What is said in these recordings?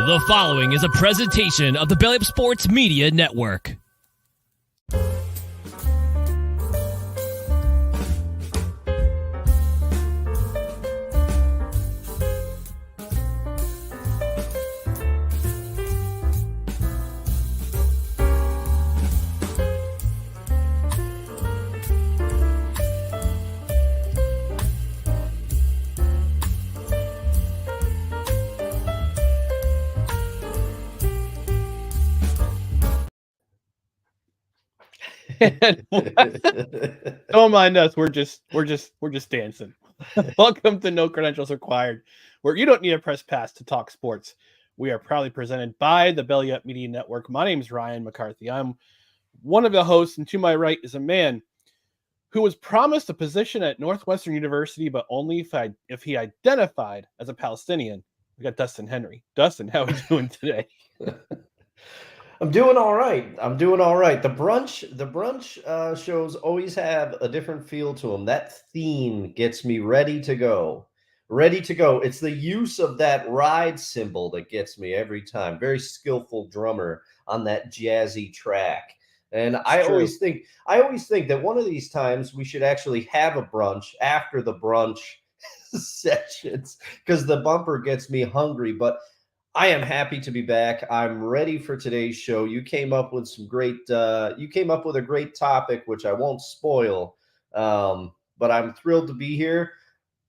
The following is a presentation of the Belly Up Sports Media Network. Don't mind us. We're just dancing. Welcome to No Credentials Required, where you don't need a press pass to talk sports. We are proudly presented by the Belly Up Media Network. My name is Ryan McCarthy. I'm one of the hosts, and to my right is a man who was promised a position at Northwestern University, but only if he identified as a Palestinian. We got Dustin Henry. Dustin, how are you doing today? I'm doing all right. The brunch shows always have a different feel to them. That theme gets me ready to go. It's the use of that ride cymbal that gets me every time. Very skillful drummer on that jazzy track. And I always think that one of these times we should actually have a brunch after the brunch sessions, because the bumper gets me hungry. But I am happy to be back. I'm ready for today's show. You came up with a great topic, which I won't spoil. But I'm thrilled to be here.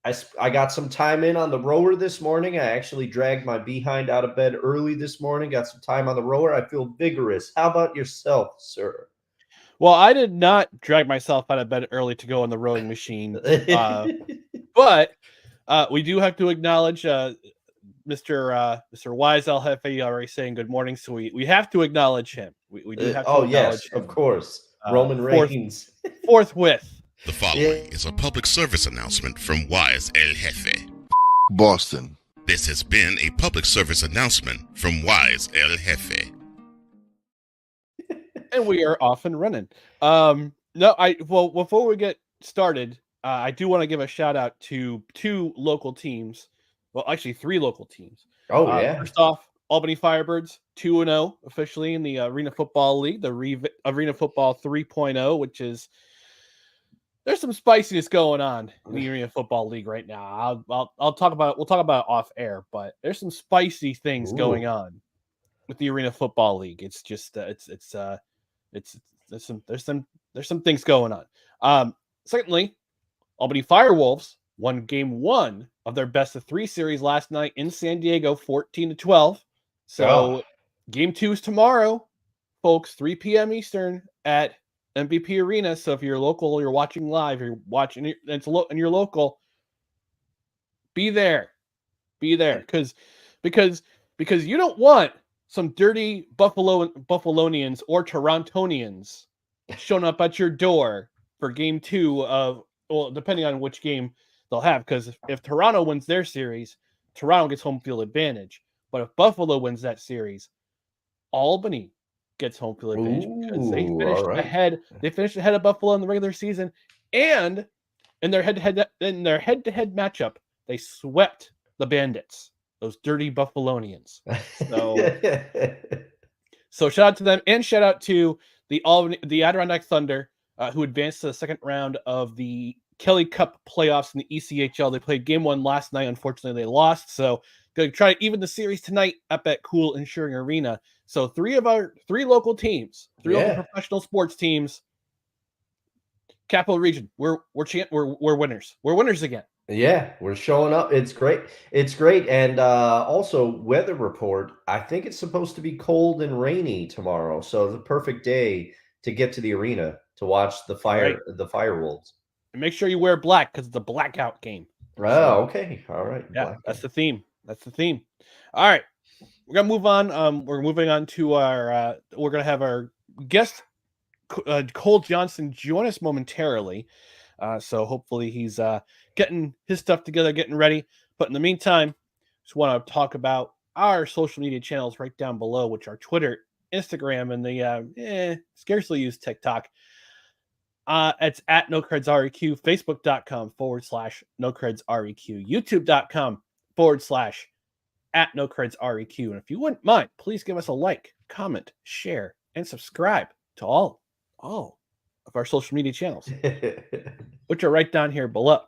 I got some time in on the rower this morning. I actually dragged my behind out of bed early this morning. Got some time on the rower. I feel vigorous. How about yourself, sir? Well, I did not drag myself out of bed early to go on the rowing machine. But we do have to acknowledge Mr. Wize El Jefe already saying good morning, so we have to acknowledge him. We do have to acknowledge him. Of course. Roman Reigns. Forthwith. The following is a public service announcement from Wize El Jefe. Boston. This has been a public service announcement from Wize El Jefe. And we are off and running. Before we get started, I do want to give a shout out to two local teams. Well, actually, three local teams. First off, Albany Firebirds 2-0 officially in the Arena Football League, the Arena Football 3.0, which is there's some spiciness going on in the Arena Football League right now. We'll talk about it off air, but there's some spicy things going on with the Arena Football League. It's just there's some things going on. Secondly, Albany Firewolves won game 1 of their best of 3 series last night in San Diego, 14-12. So game 2 is tomorrow, folks, 3 p.m. Eastern at MVP Arena. So if you're local, you're watching live, you're watching and you're local, be there. Because you don't want some dirty Buffalonians or Torontonians showing up at your door for game 2 of, well, depending on which game they'll have, because if Toronto wins their series, Toronto gets home field advantage. But if Buffalo wins that series, Albany gets home field advantage because they finished ahead. They finished ahead of Buffalo in the regular season, and in their head-to-head matchup, they swept the Bandits, those dirty Buffalonians. So shout out to them, and shout out to the Adirondack Thunder, who advanced to the second round of the Kelly Cup playoffs in the ECHL. They played game 1 last night. Unfortunately, they lost. So going to try to even the series tonight up at Cool Insuring Arena. So three local teams, local professional sports teams, Capital Region. We're winners. We're winners again. Yeah, we're showing up. It's great. And also, weather report, I think it's supposed to be cold and rainy tomorrow. So the perfect day to get to the arena to watch the Firewolves. And make sure you wear black because it's a blackout game. Oh, okay. All right. Yeah, Blackout. That's the theme. All right. We're going to move on. We're moving on to we're going to have our guest, Cole Johnson, join us momentarily. So hopefully he's getting his stuff together, getting ready. But in the meantime, just want to talk about our social media channels right down below, which are Twitter, Instagram, and the scarcely used TikTok. It's at NoCredsREQ, Facebook.com/NoCredsREQ, YouTube.com/ at NoCredsREQ. And if you wouldn't mind, please give us a like, comment, share, and subscribe to all of our social media channels, which are right down here below.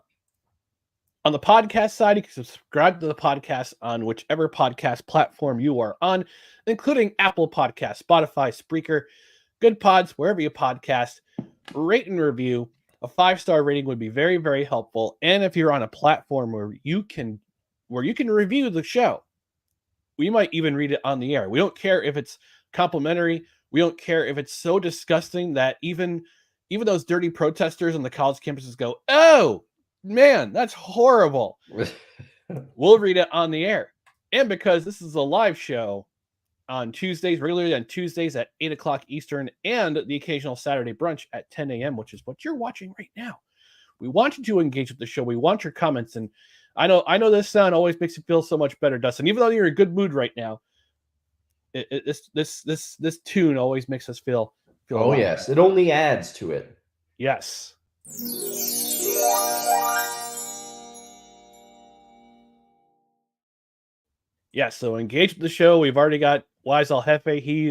On the podcast side, you can subscribe to the podcast on whichever podcast platform you are on, including Apple Podcasts, Spotify, Spreaker, Good Pods, wherever you podcast. Rate and review. A 5-star rating would be very, very helpful. And if you're on a platform where you can review the show, we might even read it on the air. We don't care if it's complimentary. We don't care if it's so disgusting that even those dirty protesters on the college campuses go, "Oh, man, that's horrible." We'll read it on the air. And because this is a live show on Tuesdays, regularly on Tuesdays at 8 o'clock Eastern, and the occasional Saturday brunch at 10 a.m., which is what you're watching right now. We want you to engage with the show. We want your comments. And I know this sound always makes you feel so much better, Dustin. Even though you're in a good mood right now, this tune always makes us feel Oh, yes. Better. It only adds to it. Yes. Yeah, so engage with the show. We've already got Wize El Jefe. He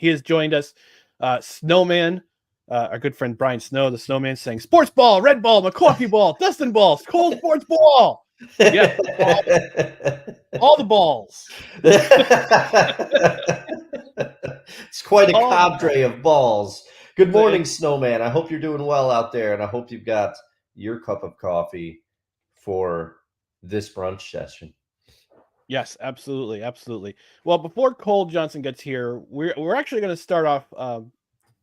has joined us. Snowman, our good friend Brian Snow, the Snowman, saying sports ball, red ball, McCoffee ball, Dustin balls, cold sports ball. Yeah, all the balls. It's quite a cadre of balls. Good morning, Snowman. I hope you're doing well out there, and I hope you've got your cup of coffee for this brunch session. Yes, absolutely, absolutely. Well, before Cole Johnson gets here, we're actually going to start off.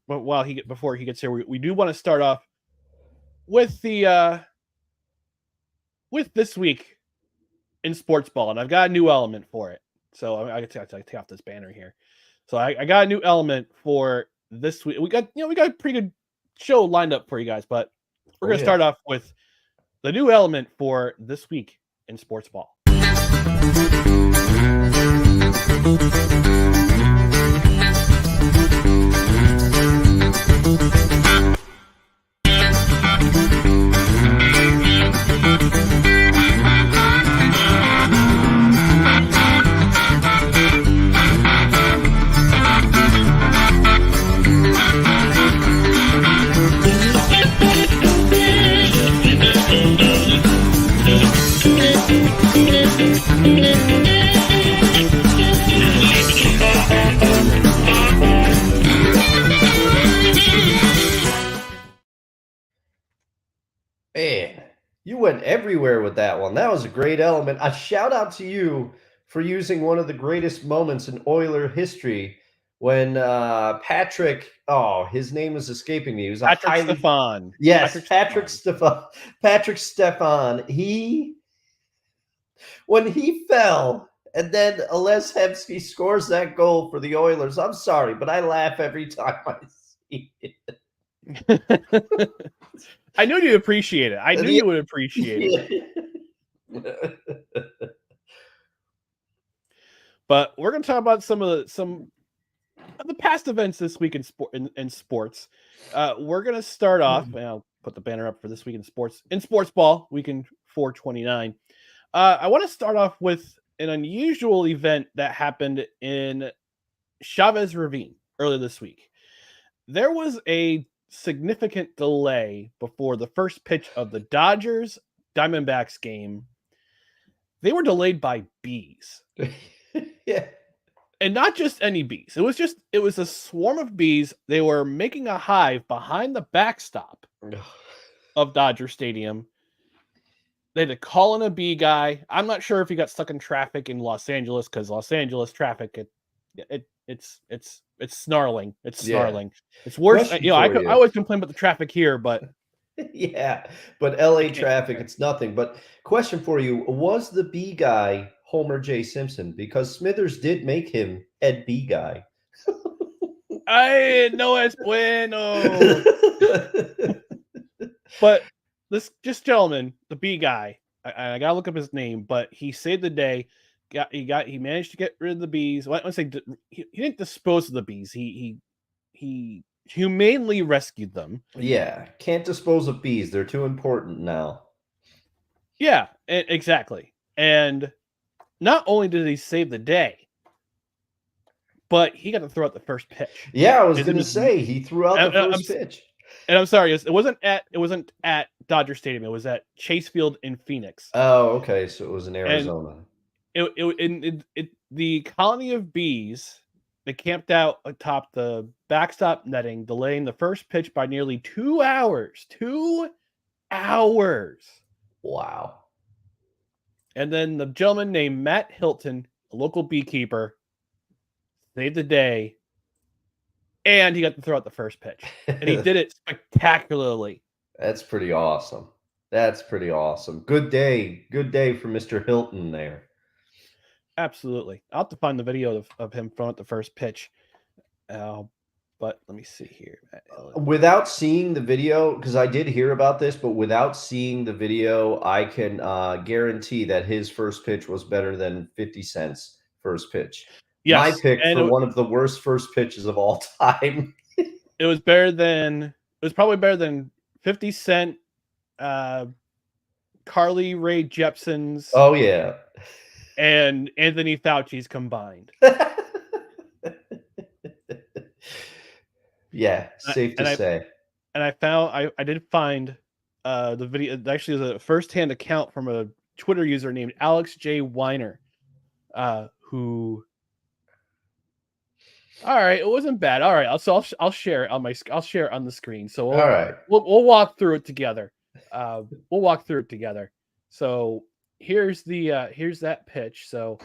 But before he gets here, we do want to start off with the with this week in sports ball, and I've got a new element for it. So I got to take off this banner here. So I got a new element for this week. We got a pretty good show lined up for you guys, but we're going to start off with the new element for this week in sports ball. Man, you went everywhere with that one. That was a great element. A shout out to you for using one of the greatest moments in Oiler history when Patrick, his name is escaping me. He was Patrick Stefan. Yes, Patrick Stefan. Patrick Stefan. When he fell, and then Ales Hemsky scores that goal for the Oilers. I'm sorry, but I laugh every time I see it. I knew you'd appreciate it. I knew you would appreciate it. But we're going to talk about some of the past events this week in sports. We're going to start off, and I'll put the banner up for this week in sports. In sports ball, weekend 429. I want to start off with an unusual event that happened in Chavez Ravine earlier this week. There was a significant delay before the first pitch of the Dodgers Diamondbacks game. They were delayed by bees. Yeah. And not just any bees. It was a swarm of bees. They were making a hive behind the backstop of Dodger Stadium. They had to call in a bee guy. I'm not sure if he got stuck in traffic in Los Angeles, because Los Angeles traffic, it's snarling. It's snarling. It's worse. I always complain about the traffic here, but yeah, but LA traffic, it's nothing. But question for you: was the bee guy Homer J. Simpson? Because Smithers did make him head bee guy. I no es bueno. But this gentleman, the bee guy, I gotta look up his name, but he saved the day. He managed to get rid of the bees. Well, I don't say he didn't dispose of the bees. He humanely rescued them. Yeah, can't dispose of bees. They're too important now. Yeah, exactly. And not only did he save the day, but he got to throw out the first pitch. Yeah, I was going to say he threw out the first pitch. And I'm sorry, it wasn't at Dodger Stadium. It was at Chase Field in Phoenix. Oh, okay. So it was in Arizona. The colony of bees, they camped out atop the backstop netting, delaying the first pitch by nearly 2 hours. 2 hours. Wow. And then the gentleman named Matt Hilton, a local beekeeper, saved the day, and he got to throw out the first pitch. And he did it spectacularly. That's pretty awesome. That's pretty awesome. Good day. Good day for Mr. Hilton there. Absolutely. I'll have to find the video of him throwing out the first pitch. But let me see here. Without seeing the video, because I did hear about this, but without seeing the video, I can guarantee that his first pitch was better than 50 Cent's first pitch. Yes, my pick for one of the worst first pitches of all time. It was probably better than 50 Cent, Carly Rae Jepsen's. Oh yeah. And Anthony Fauci's combined. Yeah, safe to say. And I did find the video. Actually, is a first-hand account from a Twitter user named Alex J. Weiner, who. All right, it wasn't bad. All right, I'll share it I'll share it on the screen. So all right, we'll walk through it together. So here's that pitch. So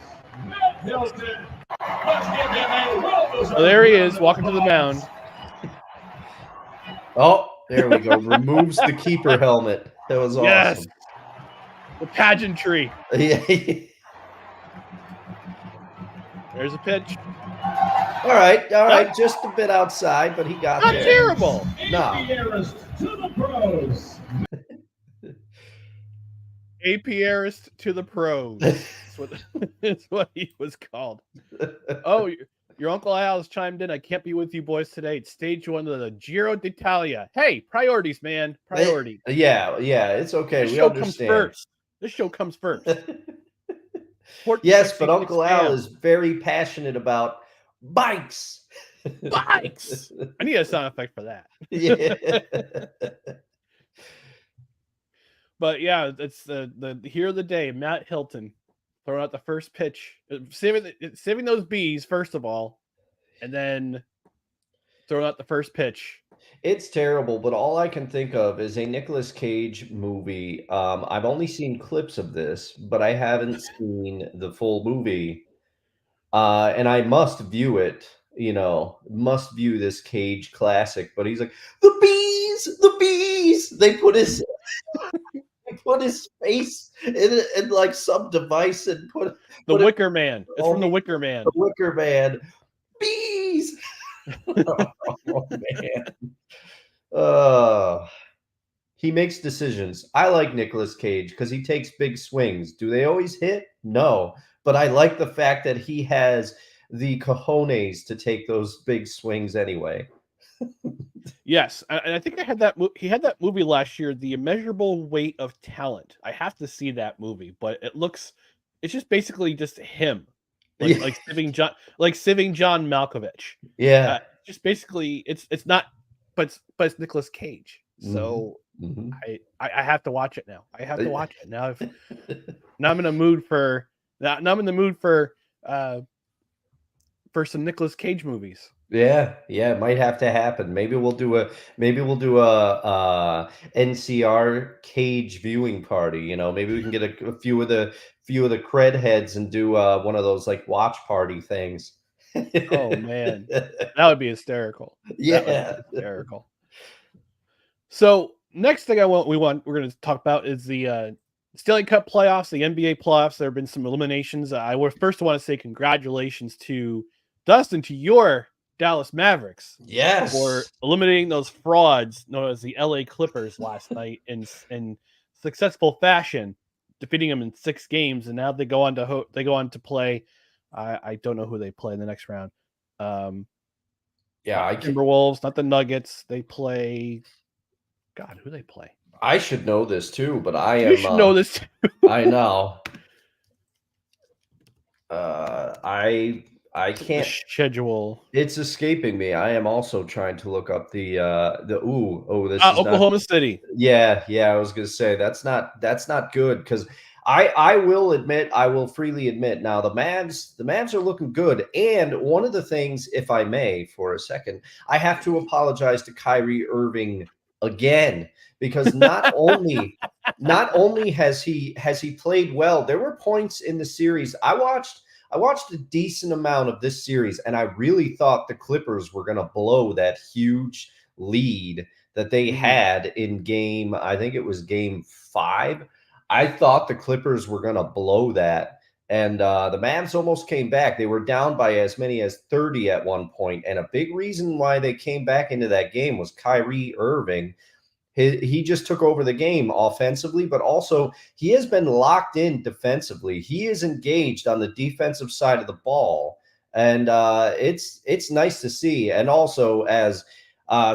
there he is walking to the mound. Oh, there we go. Removes the keeper helmet. That was awesome. Yes. The pageantry. Yeah. There's a pitch. All right. Just a bit outside, but he got not there. Terrible. No. To the pros. Apiarist to the pros. That's what he was called. Oh, your Uncle Al's chimed in. I can't be with you boys today. It's stage 1 of the Giro d'Italia. Hey, priorities, man. Priorities. Yeah. It's okay. This we show understand. comes first. This show comes first. Yes, but Uncle Al is very passionate about bikes. Bikes. I need a sound effect for that. Yeah. But yeah, it's the hero of the day, Matt Hilton, throwing out the first pitch, saving those bees first of all, and then throwing out the first pitch. It's terrible, but all I can think of is a Nicolas Cage movie. I've only seen clips of this, but I haven't seen the full movie. And I must view it, must view this Cage classic. But he's like, the bees. They put his face in like some device and put the Wicker Man. It's from the Wicker Man. The Wicker Man. Bees. Oh man. He makes decisions. I like Nicolas Cage because he takes big swings. Do they always hit? No. But I like the fact that he has the cojones to take those big swings anyway. Yes, and I think he had that movie last year, The Immeasurable Weight of Talent. I have to see that movie, but it's just basically just him, like saving John Malkovich. Yeah, just basically it's not, but it's Nicolas Cage. So I have to watch it now. I have to watch it now. Now I'm in the mood for some Nicolas Cage movies. Yeah, it might have to happen. Maybe we'll do a NCR Cage viewing party. Maybe we can get a few of the cred heads and do one of those like watch party things. Oh man, that would be hysterical. Yeah, hysterical. So next thing we're going to talk about is the Stanley Cup playoffs, the NBA playoffs. There have been some eliminations. I first want to say congratulations to Dustin, to your Dallas Mavericks, yes, for eliminating those frauds known as the LA Clippers last night in successful fashion, defeating them in 6 games, and now they go on to play. I don't know who they play in the next round. Timberwolves, not the Nuggets. They play. God, who they play? I should know this too, but you should know this too. I know. I The can't. schedule. It's escaping me. I am also trying to look up this is not. Oklahoma City. Yeah, I was gonna say that's not good because I will admit, I will freely admit now the Mavs are looking good. And one of the things, if I may, for a second, I have to apologize to Kyrie Irving again because not only has he played well, there were points in the series I watched a decent amount of this series, and I really thought the Clippers were going to blow that huge lead that they had in I think it was game 5. I thought the Clippers were going to blow that. And the Mavs almost came back. They were down by as many as 30 at one point. And a big reason why they came back into that game was Kyrie Irving. He just took over the game offensively, but also he has been locked in defensively. He is engaged on the defensive side of the ball, and it's nice to see. And also, as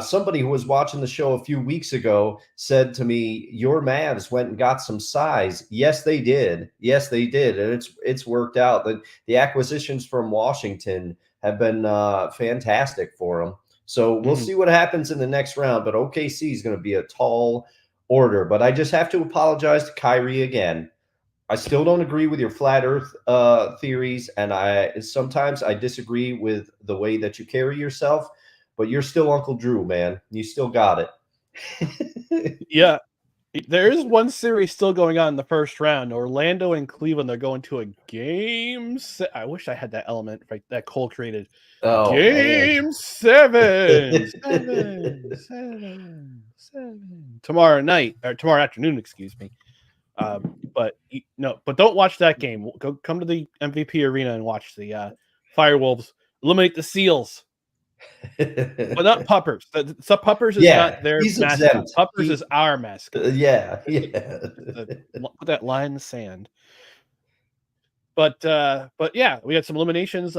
somebody who was watching the show a few weeks ago said to me, "Your Mavs went and got some size." Yes, they did. Yes, they did, and it's worked out. The acquisitions from Washington have been fantastic for them. So we'll see what happens in the next round, but OKC is going to be a tall order. But I just have to apologize to Kyrie again. I still don't agree with your flat Earth theories, and sometimes I disagree with the way that you carry yourself. But you're still Uncle Drew, man. You still got it. Yeah, there is one series still going on in the first round. Orlando and Cleveland. They're going to a game. I wish I had that element right that Cole created. Oh, Game man. 7. Tomorrow night or tomorrow afternoon, excuse me. But don't watch that game. Come to the MVP arena and watch the Firewolves eliminate the Seals. But not Puppers. Puppers is not their mascot. Exempt. Puppers is our mascot. Yeah. Put that line in the sand. But yeah, we had some eliminations.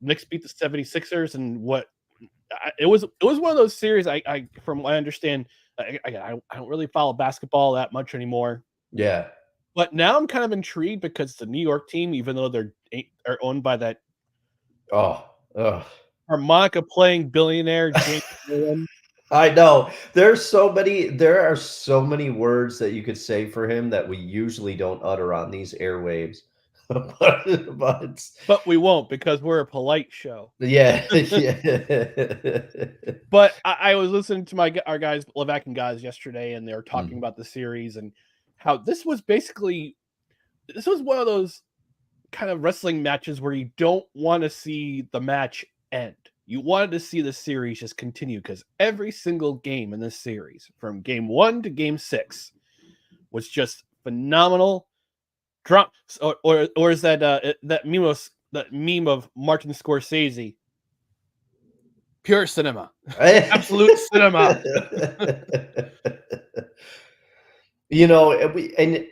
Knicks beat the 76ers, and it was one of those series. I from what I understand, I don't really follow basketball that much anymore. Yeah. But now I'm kind of intrigued because the New York team, even though they're owned by that harmonica playing billionaire James Harden. I know. There are so many words that you could say for him that we usually don't utter on these airwaves. But we won't because we're a polite show. Yeah. But I was listening to our guys, Levac and guys, yesterday, and they were talking about the series and how this was one of those kind of wrestling matches where you don't want to see the match end. You wanted to see the series just continue because every single game in this series, from game 1 to game 6, was just phenomenal. Or is that meme of Martin Scorsese? Pure cinema, absolute cinema.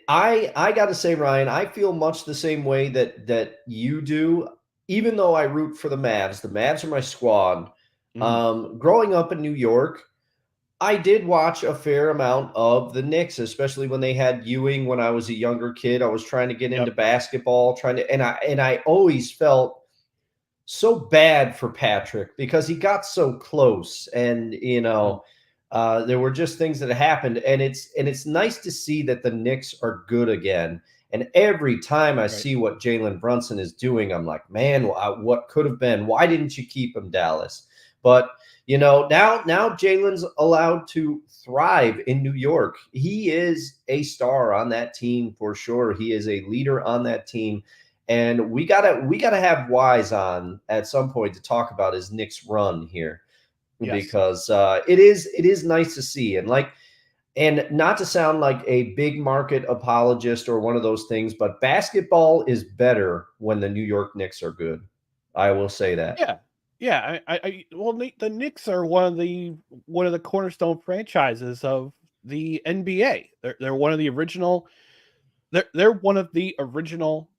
I got to say, Ryan, I feel much the same way that you do. Even though I root for the Mavs are my squad. Growing up in New York, I did watch a fair amount of the Knicks, especially when they had Ewing. When I was a younger kid, I was trying to get into basketball, and I always felt so bad for Patrick because he got so close, and there were just things that happened, and it's nice to see that the Knicks are good again. And every time I see what Jalen Brunson is doing, I'm like, man, what could have been? Why didn't you keep him, Dallas? But now Jalen's allowed to thrive in New York. He is a star on that team for sure. He is a leader on that team, and we gotta have Wize on at some point to talk about his Knicks run here, because it is nice to see. And not to sound like a big market apologist or one of those things, but basketball is better when the New York Knicks are good. I will say that. Yeah. The Knicks are one of the cornerstone franchises of the NBA. They're one of the original. They're one of the original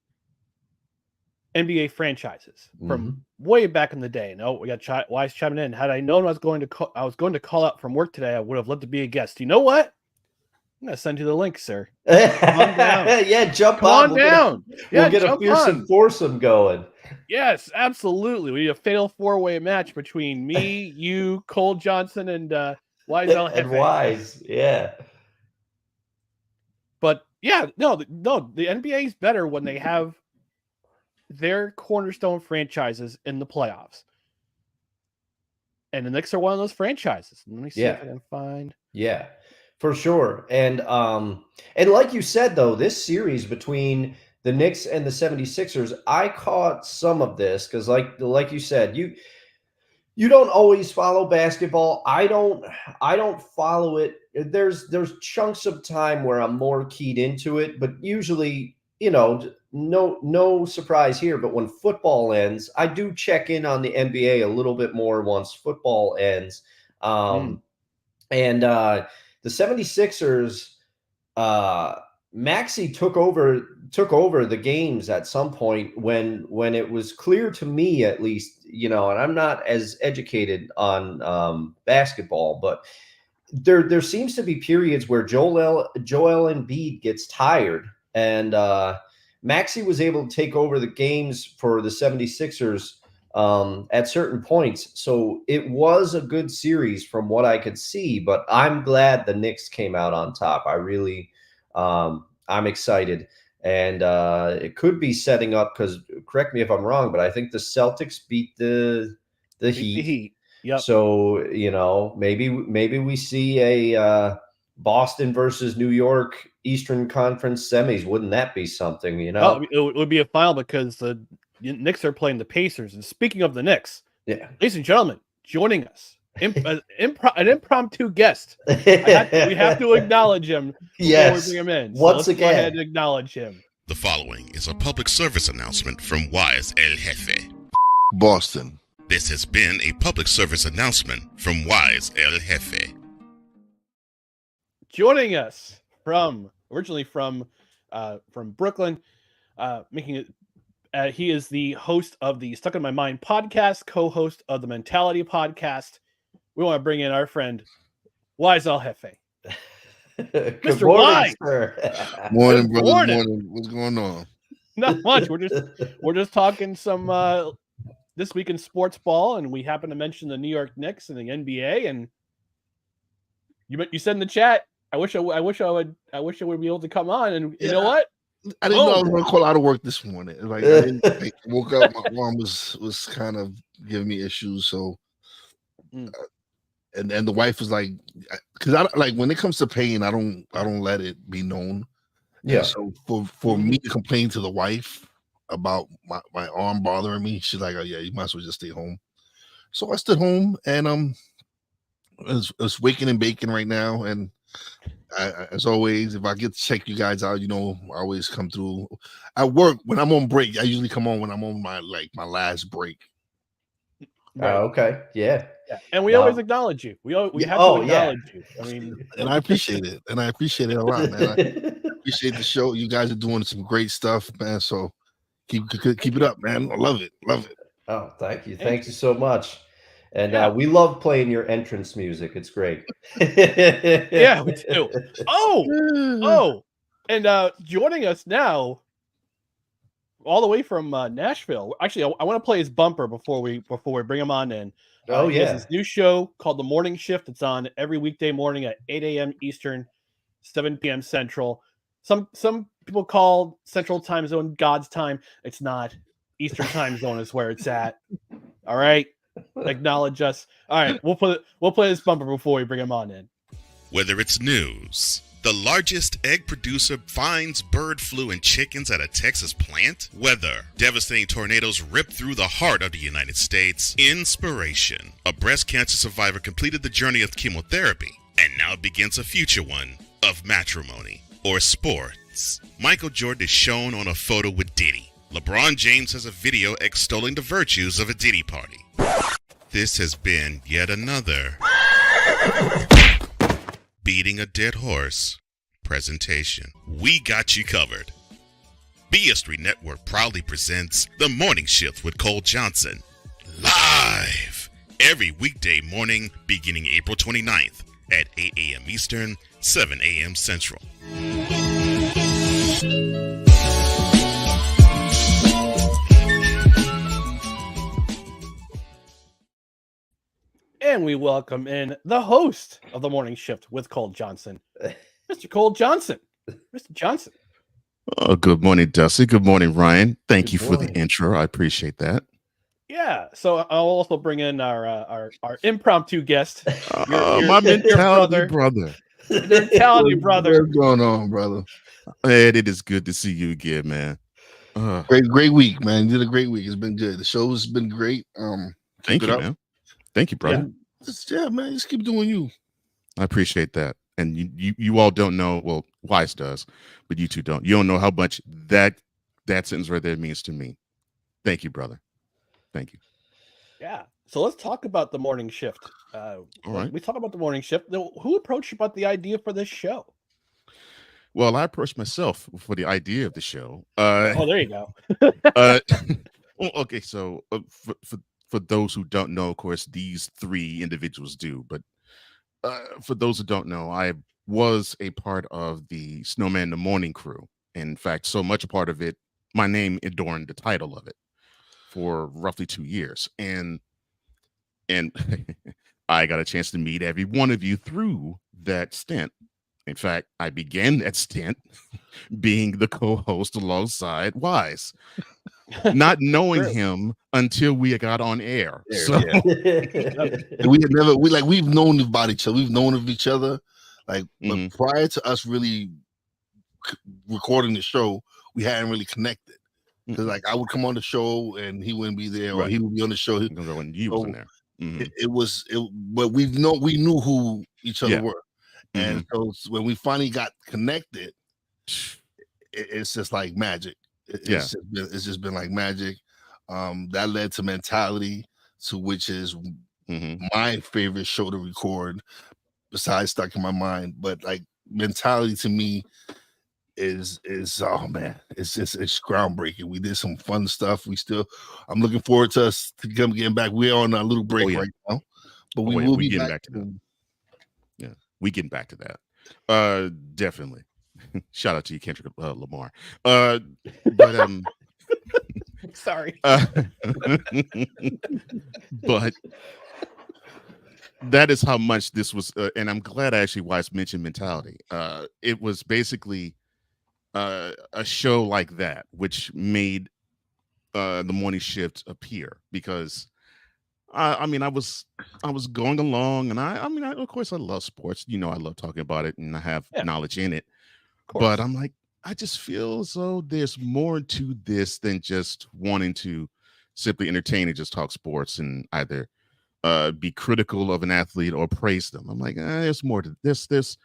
NBA franchises from way back in the day. No, we got Wize chiming in. Had I known I was going to call out from work today, I would have loved to be a guest. You know what? I'm gonna send you the link, sir. down. Yeah, jump Come on down. We'll get a fearsome foursome going. Yes, absolutely. We need a fatal 4-way match between me, you, Cole Johnson, and Wize El Jefe. And Wize, yeah. But yeah, no, the NBA is better when they have their cornerstone franchises in the playoffs. And the Knicks are one of those franchises. Let me see if I can find. Yeah, for sure. And like you said, though, this series between the Knicks and the 76ers, I caught some of this because like you said, you don't always follow basketball. I don't follow it. There's chunks of time where I'm more keyed into it, but usually, no surprise here. But when football ends, I do check in on the NBA a little bit more once football ends. And the 76ers, Maxey took over the games at some point when it was clear to me, at least, and I'm not as educated on basketball, but there seems to be periods where Joel Embiid gets tired, and Maxey was able to take over the games for the 76ers at certain points. So it was a good series from what I could see, but I'm glad the Knicks came out on top. I really, I'm excited. And it could be setting up because, correct me if I'm wrong, but I think the Celtics beat the Heat. Yep. So, maybe we see a Boston versus New York Eastern Conference semis. Wouldn't that be something, Oh, it would be a final because the Knicks are playing the Pacers. And speaking of the Knicks, ladies and gentlemen, joining us, an impromptu guest. We have to acknowledge him before we bring him in. So let's go ahead and acknowledge him. The following is a public service announcement from Wize El Jefe. Boston. This has been a public service announcement from Wize El Jefe. Joining us originally from Brooklyn, making it. He is the host of the Stuck in My Mind podcast, co-host of the Mentality podcast. We want to bring in our friend Wize El Jefe. Mr. Wise. Morning, brother. Morning. What's going on? Not much. We're just talking some this week in sports ball, and we happen to mention the New York Knicks and the NBA. And you said in the chat, I wish I would be able to come on. And you know what? I didn't know I was going to call out of work this morning. Like, I woke up, my arm was kind of giving me issues. So, and the wife was like, because I like when it comes to pain, I don't let it be known. Yeah. And so for me to complain to the wife about my arm bothering me, she's like, "Oh yeah, you might as well just stay home." So I stood home and it's waking and baking right now. And as always, if I get to check you guys out, I always come through. At work when I'm on break, I usually come on when I'm on my last break. Right. Okay. Yeah. And we always acknowledge you. We have to acknowledge you. I mean, and I appreciate it. And I appreciate it a lot, man. I appreciate the show. You guys are doing some great stuff, man. So keep it up, man. I love it. Love it. Oh, thank you. Thank you so much. And we love playing your entrance music. It's great. Yeah, we do. Oh, and joining us now, all the way from Nashville. Actually, I want to play his bumper before we bring him on in. He has this new show called The Morning Shift. It's on every weekday morning at 8 a.m. Eastern, 7 p.m. Central. Some people call Central Time Zone God's time. It's not. Eastern Time Zone is where it's at. All right. Acknowledge us. All right, we'll play this bumper before we bring him on in. Whether it's news, the largest egg producer finds bird flu in chickens at a Texas plant, weather, devastating tornadoes rip through the heart of the United States, inspiration, a breast cancer survivor completed the journey of chemotherapy, and now begins a future one of matrimony or sports. Michael Jordan is shown on a photo with Diddy. LeBron James has a video extolling the virtues of a Diddy party. This has been yet another Beating a Dead Horse presentation. We got you covered. BS3 Network proudly presents The Morning Shift with Cole Johnson. Live every weekday morning beginning April 29th at 8 a.m. Eastern, 7 a.m. Central. And we welcome in the host of the morning shift with Cole Johnson, Mr. Cole Johnson. Mr. Johnson. Oh, good morning, Dusty. Good morning, Ryan. Thank you for the intro. I appreciate that. Yeah, so I'll also bring in our impromptu guest. My mentality brother. Your mentality brother. What's going on, brother? Ed, it is good to see you again, man. Great week, man. You did a great week. It's been good. The show's been great. Thank you, man. Thank you, brother. Yeah, man. Just keep doing you. I appreciate that. And you all don't know, well, Wize does, but you two don't. You don't know how much that sentence right there means to me. Thank you, brother. Thank you. Yeah. So let's talk about the morning shift. All right. We talk about the morning shift. Who approached you about the idea for this show? Well, I approached myself for the idea of the show. There you go. Well, okay, so for those who don't know, of course, these three individuals do. But for those who don't know, I was a part of the Snowman in the Morning crew. In fact, so much a part of it, my name adorned the title of it for roughly 2 years. And I got a chance to meet every one of you through that stint. In fact, I began that stint being the co-host alongside Wize, not knowing him until we got on air. So we've known about each other. We've known of each other. But prior to us really recording the show, we hadn't really connected. Because I would come on the show and he wouldn't be there, or he would be on the show. When you was in there. But we knew who each other were. And so when we finally got connected, it's just like magic. It's just been like magic. That led to Mentality, which is my favorite show to record, besides Stuck in My Mind. But like Mentality to me is oh man, it's groundbreaking. We did some fun stuff. I'm looking forward to us to getting back. We're on a little break right now, but we will be getting back to that. Yeah, we getting back to that. Definitely. Shout out to you, Kendrick Lamar. Sorry. But that is how much this was, and I'm glad actually Wize mentioned Mentality. It was basically a show like that, which made the morning shift appear, because I was going along, and I of course I love sports. I love talking about it, and I have knowledge in it. But I'm like, I just feel as though there's more to this than just wanting to simply entertain and just talk sports and either be critical of an athlete or praise them. I'm like, there's more to this. There's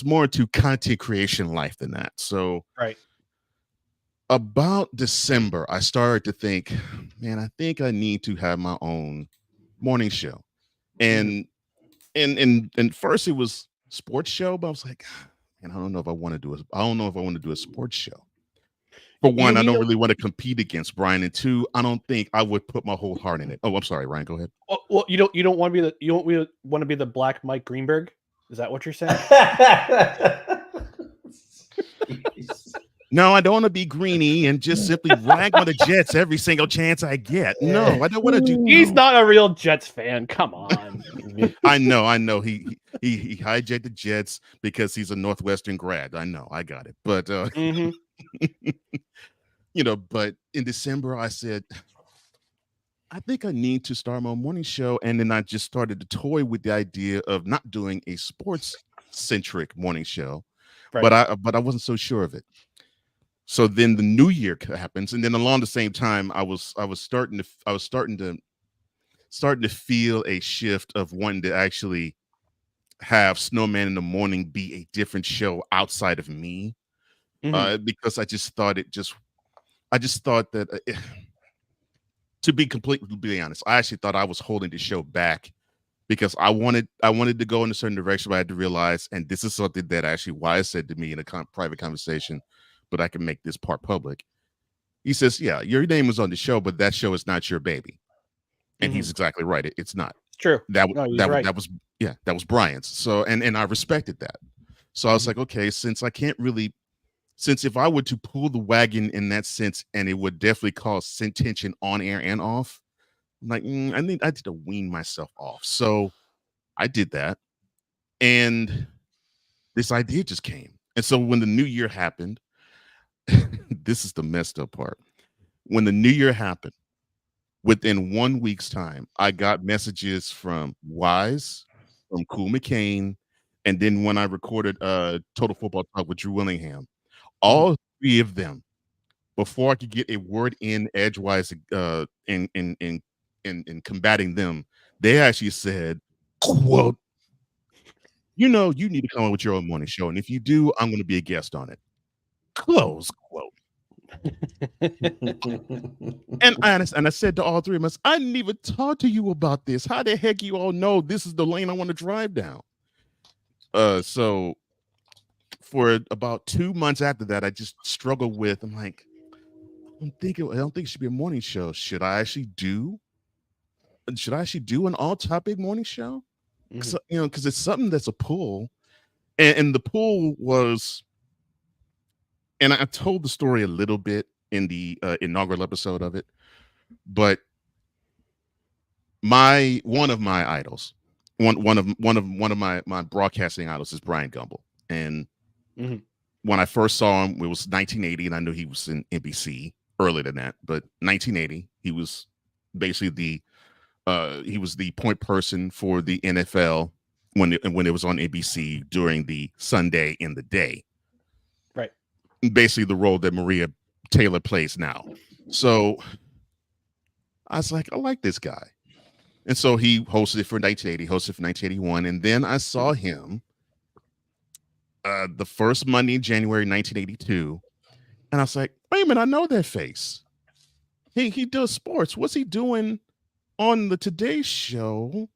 more to content creation life than that. So about December, I started to think, man, I think I need to have my own morning show. And first it was sports show, but I was like, and I don't know if I want to do a sports show. For one, I don't really want to compete against Brian, and two, I don't think I would put my whole heart in it. Oh, I'm sorry, Ryan, go ahead. Well, you don't want to be the Black Mike Greenberg? Is that what you're saying? No, I don't want to be greeny and just simply rag on the Jets every single chance I get. No, I don't want to do. He's not a real Jets fan. Come on. I know. He hijacked the Jets because he's a Northwestern grad. I know. I got it. But but in December I said, I think I need to start my morning show, and then I just started to toy with the idea of not doing a sports centric morning show, but I wasn't so sure of it. So then the new year happens, and then along the same time, I was starting to feel a shift of wanting to actually have Snowman in the Morning be a different show outside of me, because I just thought that to be completely honest, I actually thought I was holding the show back because I wanted to go in a certain direction, but I had to realize, and this is something that actually Wize said to me in a private conversation, but I can make this part public. He says, yeah, your name was on the show, but that show is not your baby. And he's exactly right. It's not. True. That right. that was Brian's. So and I respected that. So I was like, okay, since if I were to pull the wagon in that sense, and it would definitely cause tension on air and off, I'm like, I need to wean myself off. So I did that, and this idea just came. And so when the new year happened, this is the messed up part. When the new year happened, within 1 week's time, I got messages from Wize, from Cool McCain, and then when I recorded Total Football Talk with Drew Willingham, all three of them, before I could get a word in edgewise in combating them, they actually said, quote, you need to come up with your own morning show, and if you do, I'm going to be a guest on it. Close quote. And I said to all three of us, I didn't even talk to you about this. How the heck you all know this is the lane I want to drive down? So for about 2 months after that, I just struggled with, I'm like, I don't think it should be a morning show. Should I actually do an all-topic morning show? Because it's something that's a pull. And the pull was, and I told the story a little bit in the inaugural episode of it, but one of my idols, one of my broadcasting idols is Brian Gumbel. And when I first saw him, it was 1980, and I knew he was in NBC earlier than that. But 1980, he was basically the point person for the NFL when it was on NBC during the Sunday in the day. Right. Basically the role that Maria Taylor plays now. So I was like, I like this guy. And so he hosted for 1980, hosted for 1981. And then I saw him the first Monday in January 1982. And I was like, wait a minute, I know that face. He does sports. What's he doing on the Today Show?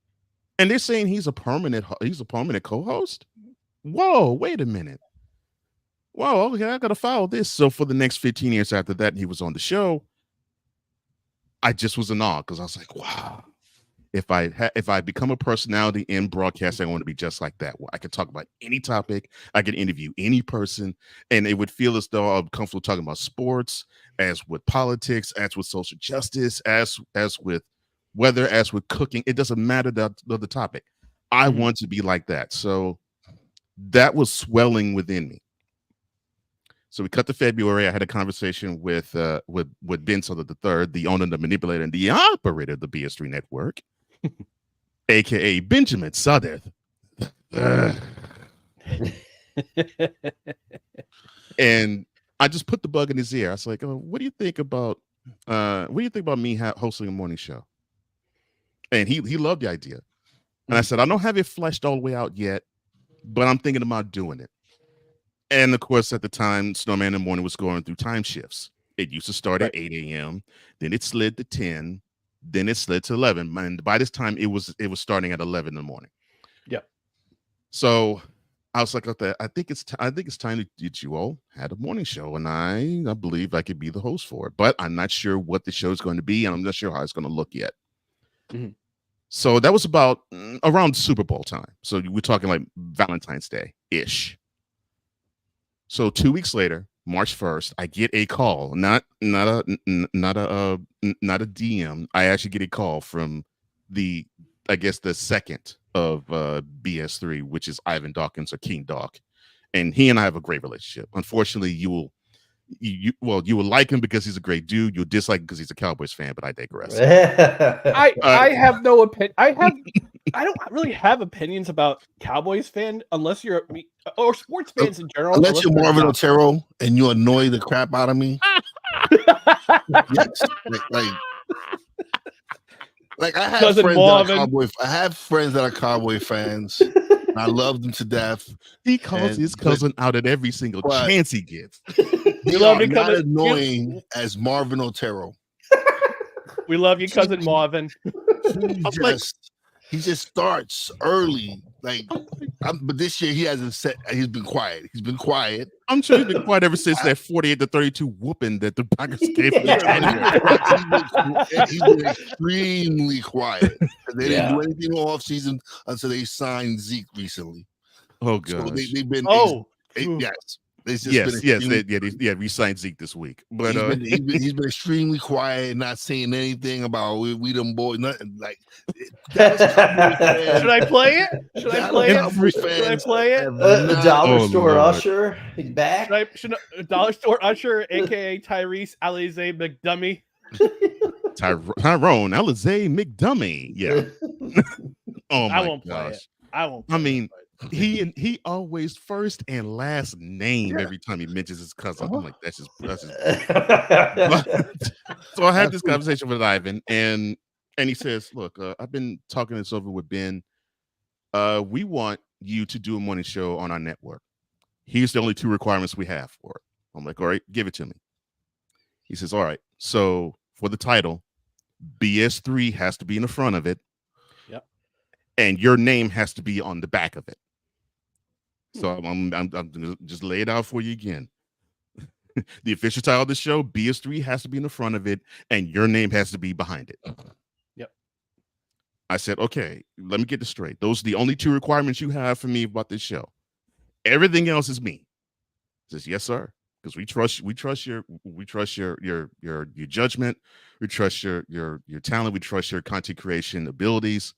And they're saying he's a permanent co-host? Whoa, wait a minute. Whoa, okay, I gotta follow this. So for the next 15 years after that, he was on the show. I just was in awe because I was like, wow. If I become a personality in broadcasting, I want to be just like that. I could talk about any topic. I could interview any person, and it would feel as though I'm comfortable talking about sports, as with politics, as with social justice, as with weather, as with cooking. It doesn't matter the topic. I want to be like that. So that was swelling within me. So we cut to February. I had a conversation with Ben Soder III, the owner, the manipulator, and the operator of the BS3 network, aka Benjamin Soder. And I just put the bug in his ear. I was like, "What do you think about me hosting a morning show?" And he loved the idea. And I said, "I don't have it fleshed all the way out yet, but I'm thinking about doing it." And of course, at the time, Snowman in the Morning was going through time shifts. It used to start at 8 a.m., then it slid to 10, then it slid to 11. And by this time, it was starting at 11 in the morning. Yeah. So I was like, okay, I think it's time to get you all had a morning show, and I believe I could be the host for it. But I'm not sure what the show is going to be, and I'm not sure how it's going to look yet. So that was about around Super Bowl time. So we're talking like Valentine's Day-ish. So 2 weeks later, March 1st, I get a call, not a DM. I actually get a call from the second of BS3, which is Ivan Dawkins, or King Doc, and he and I have a great relationship. Unfortunately, you will like him because he's a great dude. You'll dislike him because he's a Cowboys fan, but I digress. I have no opinion. I don't really have opinions about Cowboys fan unless you're or sports fans in general. Unless you're Marvin Otero and you annoy the crap out of me. Yes, like I have friends that are Cowboy fans. I love them to death. He calls his cousin out at every single chance he gets. You love him, not annoying as Marvin Otero. We love you, cousin Marvin. He just starts early, but this year he hasn't set. He's been quiet. I'm sure he's been quiet ever since that 48-32 whooping that the Packers gave him. He's been extremely quiet. They didn't do anything off season until they signed Zeke recently. Oh gosh. So they've been yes. It's just they re-signed Zeke this week. But he's been extremely quiet, not saying anything about we them boys, nothing like. Should I play it? Should I play it? The dollar store usher, he's back. Dollar store usher, aka Tyrese Alize McDummy. Tyrone Alize McDummy. Yeah. Oh my gosh. I won't. I mean. He always first and last name every time he mentions his cousin. I'm like, that's just so I had this conversation with Ivan, and he says, look, I've been talking this over with Ben. We want you to do a morning show on our network. Here's the only 2 requirements we have for it. I'm like, all right, give it to me. He says, all right, so for the title, BS3 has to be in the front of it. Yep. And your name has to be on the back of it. So I'm gonna just lay it out for you again. The official title of the show, BS3 has to be in the front of it, and your name has to be behind it. Yep. I said, okay, let me get this straight. Those are the only 2 requirements you have for me about this show. Everything else is me. He says, yes, sir. Because we trust your judgment, we trust your talent, we trust your content creation abilities.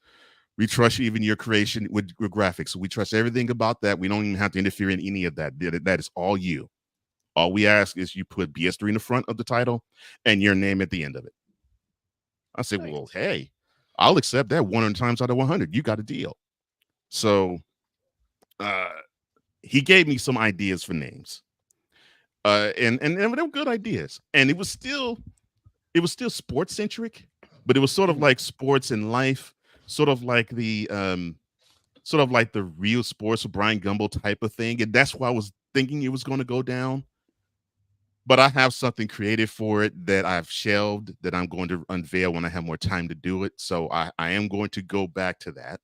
We trust even your creation with graphics. So we trust everything about that. We don't even have to interfere in any of that. That is all you. All we ask is you put BS3 in the front of the title and your name at the end of it. I said, well, hey, I'll accept that 100 times out of 100. You got a deal. So he gave me some ideas for names. And they were good ideas. And it was still sports centric, but it was sort of like sports and life. Sort of like the real sports of Brian Gumbel type of thing. And that's why I was thinking it was going to go down. But I have something creative for it that I've shelved that I'm going to unveil when I have more time to do it. So I am going to go back to that.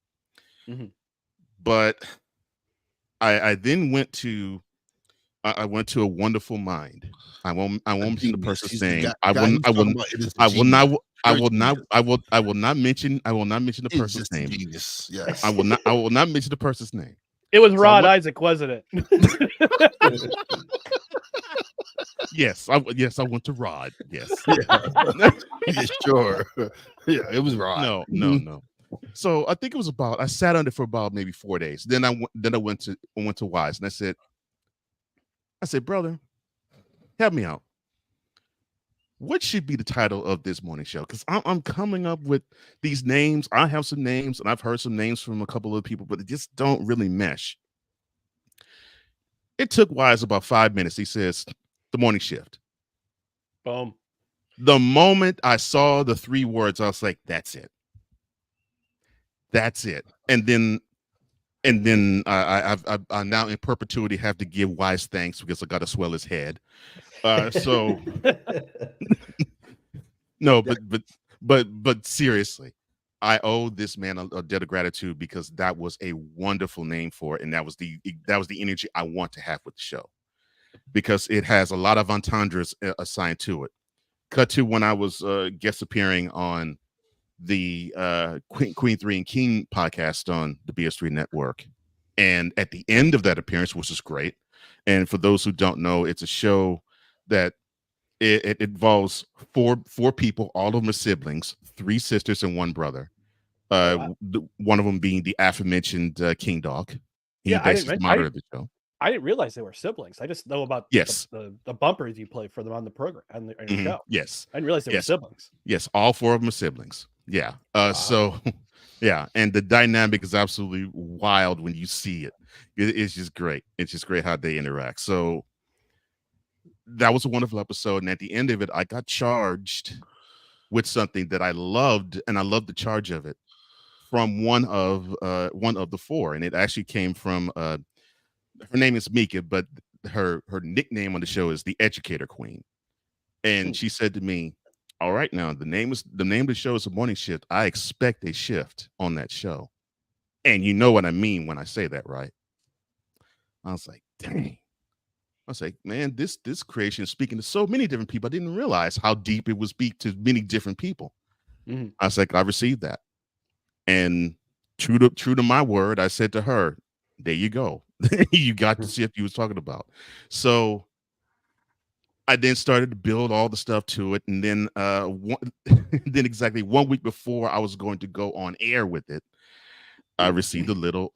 Mm-hmm. But I then went to I went to a wonderful mind. I won't mention the person's name. I will not mention the person's name. Genius. Yes. I will not mention the person's name. It was Rod Isaac, wasn't it? Yes, I went to Rod. Yes. Yeah, sure. Yeah, it was Rod. No. So I think it was I sat on it for about maybe 4 days. Then I went to Wize, and I said, brother, help me out. What should be the title of this morning show? Because I'm coming up with these names. I have some names, and I've heard some names from a couple of people, but they just don't really mesh. It took Wize about 5 minutes. He says, The Morning Shift. Boom. The moment I saw the 3 words, I was like, that's it. That's it. And then I now in perpetuity have to give Wize thanks because I got to swell his head. So no, but seriously, I owe this man a debt of gratitude because that was a wonderful name for it, and that was the energy I want to have with the show because it has a lot of entendres assigned to it. Cut to when I was guest appearing on the Queen 3 and King podcast on the BS3 network, and at the end of that appearance, which is great, and for those who don't know, it's a show that it involves four people, all of them are siblings, 3 sisters and 1 brother. One of them being the aforementioned King Dog. He's the moderator of the show. I didn't realize they were siblings. I just know about the bumpers you play for them on the program on the show. Yes, I didn't realize they were siblings. Yes, all 4 of them are siblings. Yeah. So yeah, and the dynamic is absolutely wild when you see it. It's just great. It's just great how they interact. So that was a wonderful episode, and at the end of it, I got charged with something that I loved, and I loved the charge of it from one of the 4, and it actually came from her name is Mika, but her nickname on the show is the Educator Queen, and she said to me, all right, now the name of the show is A Morning Shift. I expect a shift on that show. And you know what I mean when I say that, right? I was like, dang. I was like, man, this creation is speaking to so many different people. I didn't realize how deep it would speak to many different people. Mm-hmm. I was like, I received that. And true to my word, I said to her, there you go. You got to see what you was talking about. So I then started to build all the stuff to it. And then then exactly 1 week before I was going to go on air with it, I received a little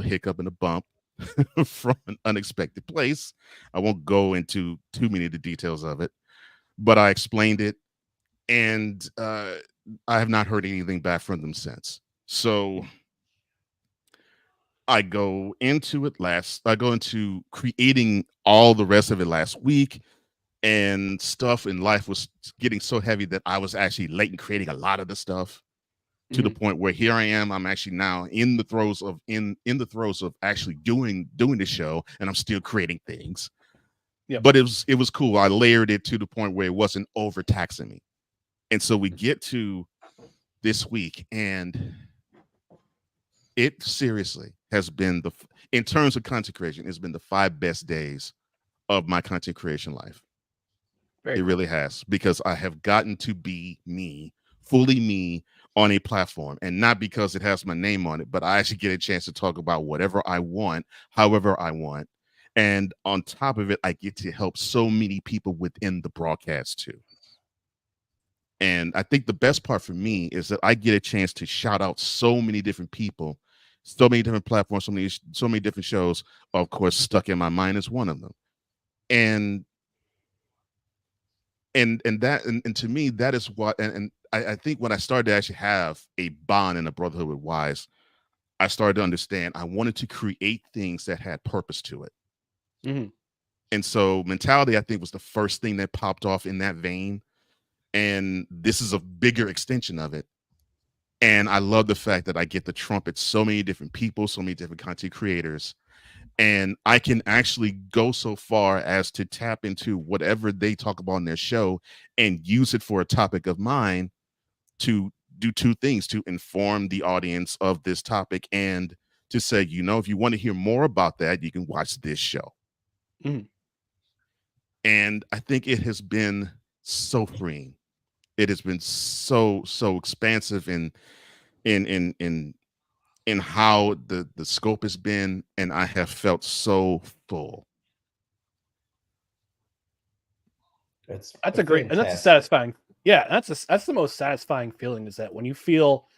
hiccup and a bump from an unexpected place. I won't go into too many of the details of it, but I explained it, and I have not heard anything back from them since. So I go into creating all the rest of it last week, and stuff in life was getting so heavy that I was actually late in creating a lot of the stuff, to the point where here I am. I'm actually now in the throes of actually doing the show, and I'm still creating things. Yep. But it was cool. I layered it to the point where it wasn't overtaxing me. And so we get to this week, and it seriously has been in terms of content creation, it's been the 5 best days of my content creation life. It really has, because I have gotten to be me, fully me, on a platform, and not because it has my name on it, but I actually get a chance to talk about whatever I want, however I want. And on top of it, I get to help so many people within the broadcast too. And I think the best part for me is that I get a chance to shout out so many different people, so many different platforms, so many different shows. Of course, Stuck in My Mind is one of them. And to me, that is what, and I think when I started to actually have a bond and a brotherhood with Wize, I started to understand I wanted to create things that had purpose to it. Mm-hmm. And so mentality, I think, was the first thing that popped off in that vein. And this is a bigger extension of it. And I love the fact that I get to trumpet so many different people, so many different content creators. And I can actually go so far as to tap into whatever they talk about in their show and use it for a topic of mine to do 2 things: to inform the audience of this topic, and to say, if you want to hear more about that, you can watch this show. Mm. And I think it has been so freeing. It has been so expansive in how the scope has been, and I have felt so full. That's a great, and that's a satisfying. Yeah, that's the most satisfying feeling, is that when you feel,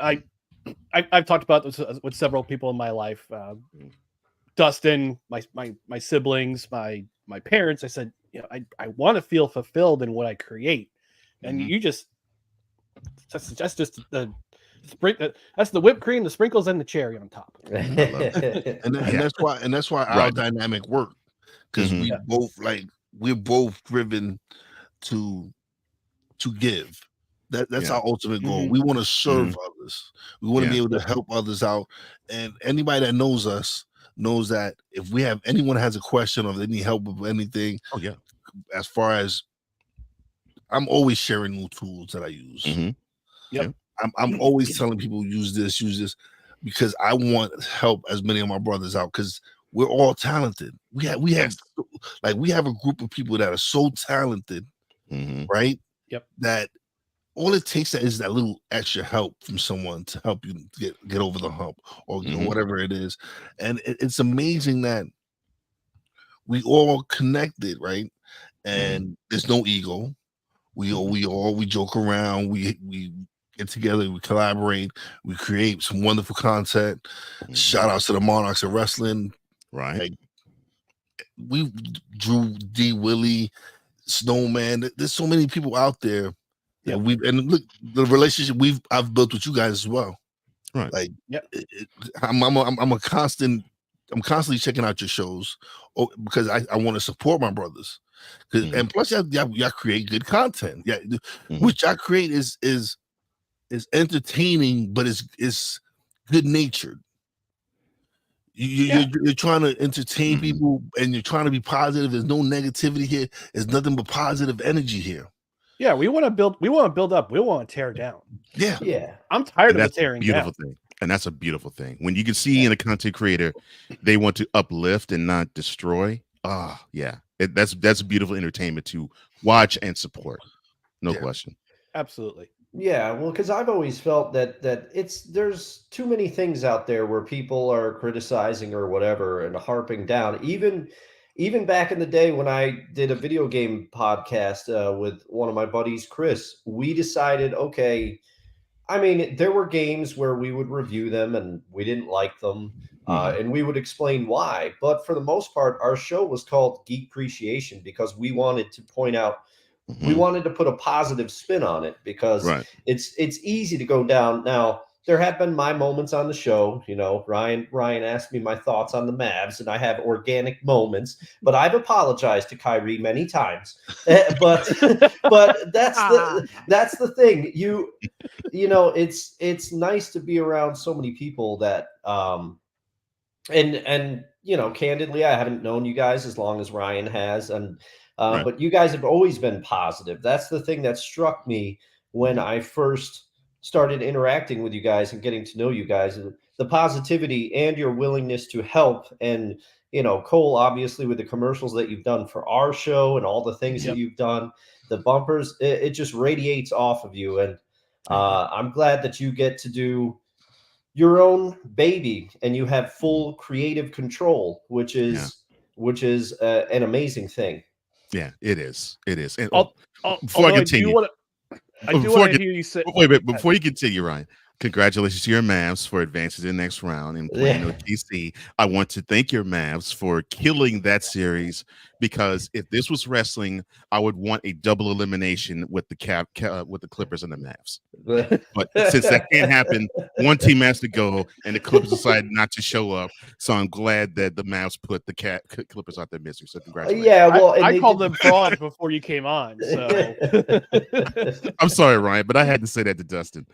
I've talked about this with several people in my life, Dustin, my siblings, my parents. I said, I want to feel fulfilled in what I create, and you just that's just the that's the whipped cream, the sprinkles, and the cherry on top. and that's why our dynamic worked, because we're both driven to give. That's our ultimate goal. We want to serve others. We want to be able to help others out. And anybody that knows us knows that if anyone has a question or they need help with anything, as far as, I'm always sharing new tools that I use. Yep. I'm always telling people use this, because I want to help as many of my brothers out, because we're all talented. We have a group of people that are so talented, right? Yep. That all it takes is that little extra help from someone to help you get over the hump, or whatever it is. And it's amazing that we all connected, right? And there's no ego. We joke around. We get together. We collaborate. We create some wonderful content. Shout outs to the Monarchs of Wrestling. Right. Like, we Drew D. Willie, Snowman. There's so many people out there. Yeah, and look, the relationship I've built with you guys as well. Right. Like, I'm constantly checking out your shows, because I want to support my brothers. And plus, y'all create good content. Yeah, which y'all create is entertaining, but it's good natured. You're trying to entertain people, and you're trying to be positive. There's no negativity here. There's nothing but positive energy here. Yeah, we want to build up. We want to tear down. Yeah. I'm tired of the tearing down. Thing. And that's a beautiful thing. When you can see in a content creator, they want to uplift and not destroy. That's beautiful entertainment to watch and support. No question. Absolutely. Yeah, well, because I've always felt that there's too many things out there where people are criticizing or whatever and harping down. Even back in the day when I did a video game podcast with one of my buddies, Chris, we decided, okay, I mean, there were games where we would review them and we didn't like them, and we would explain why. But for the most part, our show was called Geek Appreciation because we wanted to point out, we wanted to put a positive spin on it because Right. it's easy to go down. Now, there have been my moments on the show. You know, Ryan asked me my thoughts on the Mavs, and I have organic moments. But I've apologized to Kyrie many times. But that's the thing. You know, it's nice to be around so many people that and you know, candidly, I haven't known you guys as long as Ryan has, and Right. but you guys have always been positive. That's the thing that struck me when I first started interacting with you guys and getting to know you guys, the positivity and your willingness to help. And you know, Cole, obviously, with the commercials that you've done for our show and all the things that you've done, the bumpers, it just radiates off of you. And I'm glad that you get to do your own baby and you have full creative control, which is an amazing thing. Yeah, it is. It is. And before I continue, I do want to hear you say. Wait, before you continue, Ryan, congratulations to your Mavs for advancing to the next round and playing OTC. I want to thank your Mavs for killing that series because if this was wrestling, I would want a double elimination with the with the Clippers and the Mavs. But since that can't happen, one team has to go, and the Clippers decided not to show up. So I'm glad that the Mavs put the Clippers out their misery. So congratulations. Yeah, well, I called them fraud before you came on. So I'm sorry, Ryan, but I had to say that to Dustin.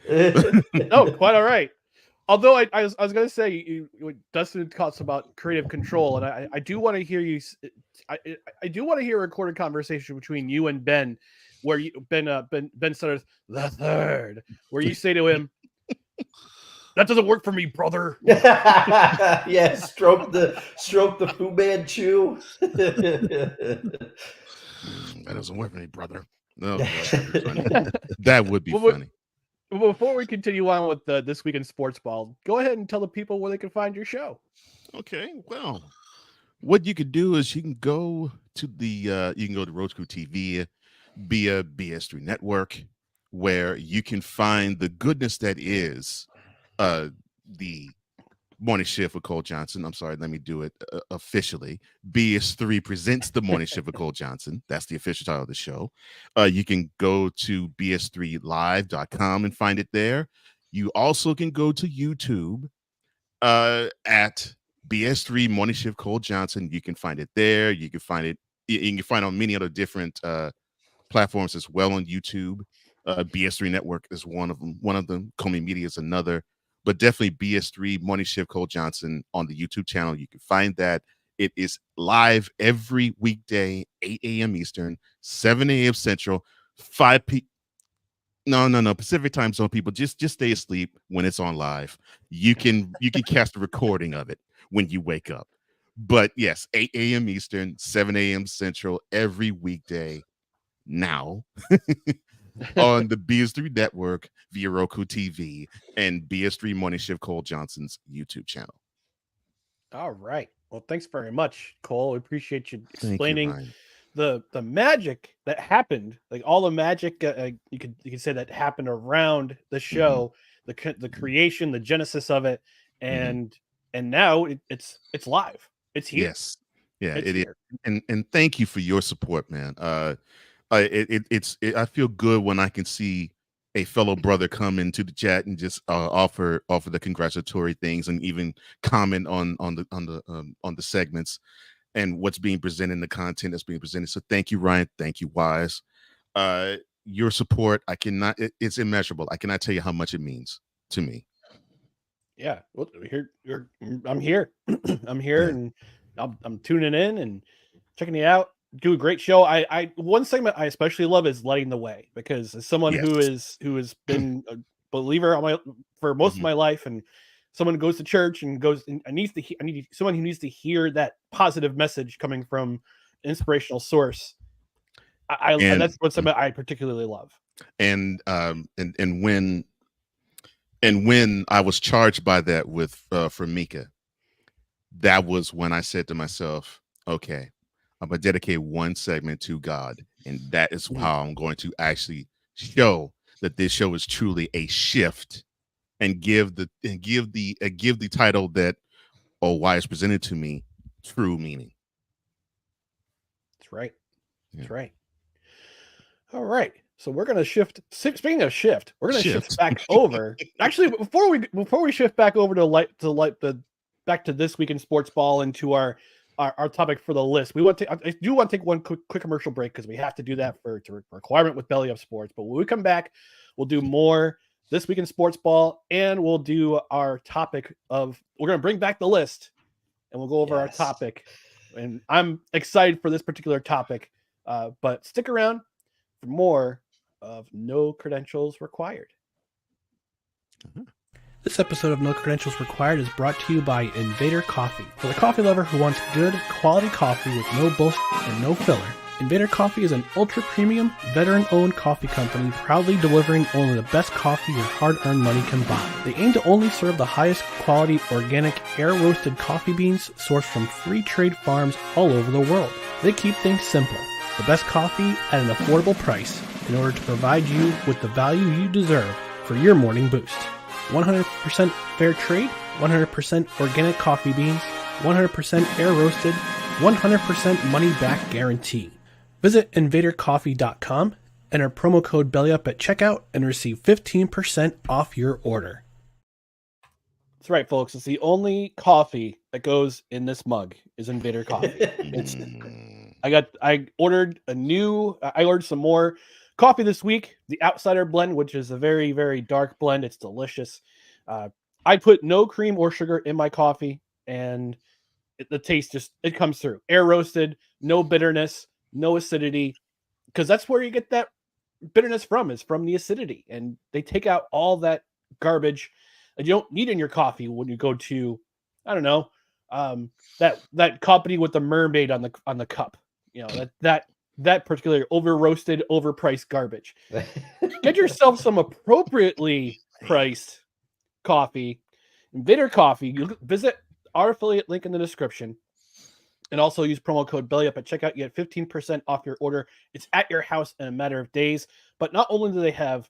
No, quite all right. Although I was going to say, Dustin talks about creative control, and I do want to hear you. I do want to hear a recorded conversation between you and Ben, where Ben Sutters the third, where you say to him, "That doesn't work for me, brother." Yeah, stroke the Fu Manchu. That doesn't work for me, brother. No, that would be funny. Before we continue on with This Week in Sportsball, go ahead and tell the people where they can find your show. Okay, well, what you could do is you can go to Roku TV via BS3 Network, where you can find the goodness that is the Morning Shift with Cole Johnson. I'm sorry, let me do it officially. BS3 presents the Morning Shift with Cole Johnson. That's the official title of the show. You can go to bs3live.com and find it there. You also can go to YouTube at BS3 Morning Shift Cole Johnson. You can find it there. You can find it. You can find it on many other different platforms as well on YouTube. BS3 Network is one of them. One of them. Comey Media is another. But definitely BS3 Morning Shift Cole Johnson on the YouTube channel. You can find that. It is live every weekday, 8 a.m. Eastern, 7 a.m. Central, 5 p. No, Pacific time zone people. Just stay asleep when it's on live. You can catch the recording of it when you wake up. But yes, 8 a.m. Eastern, 7 a.m. Central, every weekday now. On the BS3 Network via Roku TV and BS3 Morning Shift Cole Johnson's YouTube channel. All right. Well, thanks very much, Cole. We appreciate you explaining Thank the magic that happened, like all the magic you could say that happened around the show, the creation, the genesis of it, and now it's live. It's here. Yes, yeah, it's it here. is. And thank you for your support, man. I feel good when I can see a fellow brother come into the chat and just offer the congratulatory things and even comment on the segments and what's being presented, the content that's being presented. So thank you, Ryan. Thank you, Wize. Your support, it's immeasurable. I cannot tell you how much it means to me. Yeah, well, I'm here. I'm here, and I'm tuning in and checking it out. Do a great show. I one segment I especially love is Lighting the Way, because as someone who has been a believer for most of my life, and someone who goes to church and I need someone who needs to hear that positive message coming from an inspirational source. That's what something I particularly love. And when I was charged by that with for Mika, that was when I said to myself, okay, I'm gonna dedicate one segment to God, and that is how I'm going to actually show that this show is truly a shift, and give the title that Wize presented to me true meaning. That's right. Yeah. That's right. All right. So we're gonna shift. Speaking of shift, we're gonna shift back over. Actually, before we shift back over to back to this week in sports ball and to our topic for the list, I do want to take one quick commercial break because we have to do that for requirement with Belly Up Sports. But when we come back, we'll do more this week in sports ball, and we'll do our topic of, we're gonna bring back the list, and we'll go over our topic. And I'm excited for this particular topic. But stick around for more of No Credentials Required. This episode of No Credentials Required is brought to you by Invader Coffee. For the coffee lover who wants good, quality coffee with no bullshit and no filler, Invader Coffee is an ultra-premium, veteran-owned coffee company proudly delivering only the best coffee your hard-earned money can buy. They aim to only serve the highest quality, organic, air-roasted coffee beans sourced from free trade farms all over the world. They keep things simple. The best coffee at an affordable price in order to provide you with the value you deserve for your morning boost. 100% fair trade, 100% organic coffee beans, 100% air roasted, 100% money back guarantee. Visit invadercoffee.com, enter promo code BELLYUP at checkout, and receive 15% off your order. That's right, folks. It's the only coffee that goes in this mug is Invader Coffee. I ordered some more coffee this week. The Outsider blend, which is a very, very dark blend. It's delicious. I put no cream or sugar in my coffee, and the taste it comes through. Air roasted, no bitterness, no acidity, because that's where you get that bitterness from, is from the acidity. And they take out all that garbage that you don't need in your coffee when you go to, I don't know, that company with the mermaid on the cup. You know, that particular over roasted, overpriced garbage. Get yourself some appropriately priced coffee. Invader Coffee. You visit our affiliate link in the description, and also use promo code BELLYUP at checkout. You get 15% off your order. It's at your house in a matter of days. But not only do they have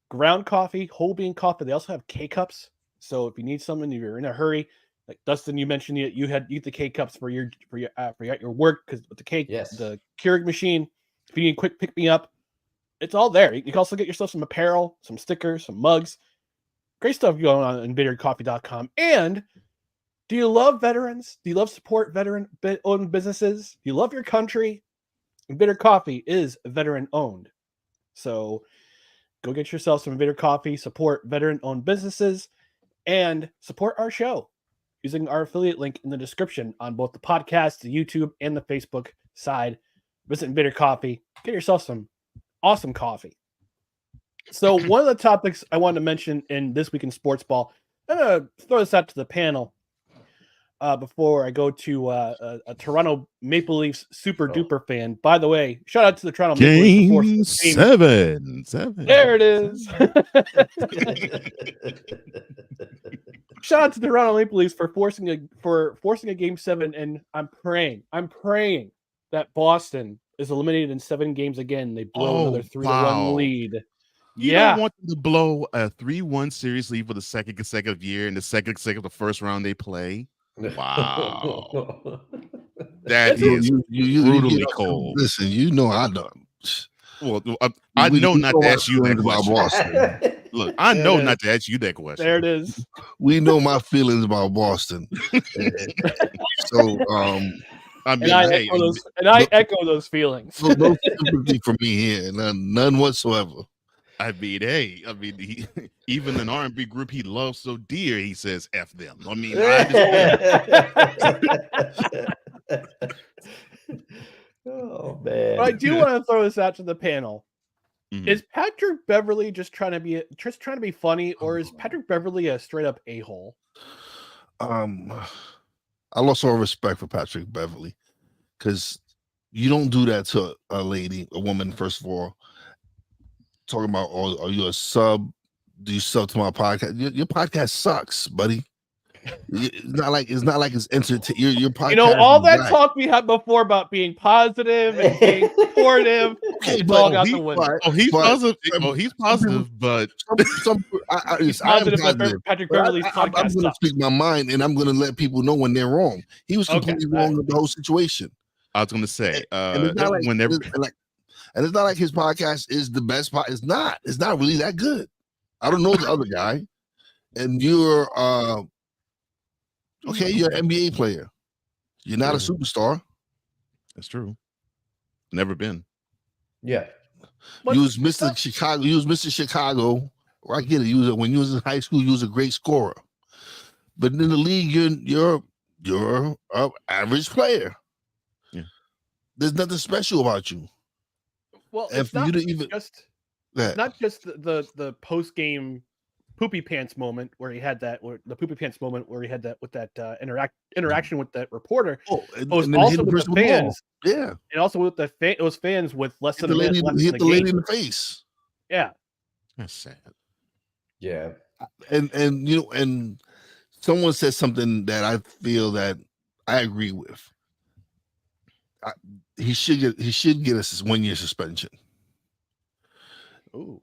ground coffee, whole bean coffee, they also have K-Cups. So if you need something, if you're in a hurry, like Dustin, you mentioned you used the K-Cups for your work, because with the the Keurig machine, if you need a quick pick me up, it's all there. You can also get yourself some apparel, some stickers, some mugs. Great stuff going on invadercoffee.com. And do you love veterans? Do you love support veteran-owned businesses? Do you love your country? Invader Coffee is veteran-owned. So go get yourself some Invader Coffee, support veteran-owned businesses, and support our show using our affiliate link in the description on both the podcast, the YouTube, and the Facebook side. Visit Invader Coffee. Get yourself some awesome coffee. So one of the topics I wanted to mention in This Week in Sports Ball, I'm going to throw this out to the panel before I go to a Toronto Maple Leafs super duper fan. By the way, shout out to the Toronto Maple Leafs. Game 7. There it is. Shout out to the Toronto Maple Leafs for forcing a Game 7, and I'm praying that Boston is eliminated in 7 games again. They blow another 3-1 lead. You don't want them to blow a 3-1 series lead for the second consecutive year and the second consecutive first round they play. Wow. That is brutally cold. Listen, you know I don't. Well, I know not to ask you that question. Look, I know not to ask you that question. There it is. We know my feelings about Boston. So, I echo those feelings. No sympathy for me here, none whatsoever. I mean, even an R&B group he loves so dear, he says F them. I mean, oh man! But I do want to throw this out to the panel. Mm-hmm. Is Patrick Beverley just trying to be funny, or is Patrick Beverley a straight up a-hole? I lost all respect for Patrick Beverley, because you don't do that to a woman, first of all. talking about, are you a sub? Do you sub to my podcast? Your podcast sucks, buddy. It's not like it's entertaining. Your podcast. You know, all that black. talk we had before about being positive and being supportive, Okay, it's all out the window. He's positive. He's positive, but I'm Positive, positive. but Patrick But Beverley's I'm podcast going to sucks. speak my mind, and I'm going to let people know when they're wrong. He was Okay, completely all wrong right. with the whole situation. I was going to say, And it's not like, whenever and it's not like his podcast is the best podcast. It's not. It's not really that good. I don't know the other guy, and you're okay. You're an NBA player. You're not a superstar. that's true. Never been. Yeah. You was Mr. Chicago. You was Mr. Chicago. Well, I get it. When you was in high school, you was a great scorer. But in the league, you're an average player. Yeah. There's nothing special about you. Well, If it's not you didn't even just that. not just the post game poopy pants moment where he had that, or the poopy pants moment where he had that with that interaction with that reporter. And It was then also hit the with person the with the ball. fans, Yeah. and also with those fans with less Hit than the a minute lady, left in hit the the lady game. in the face. Yeah, That's sad. Yeah. And you know, and someone said something that I feel that I agree with. He should get a 1 year suspension. ooh,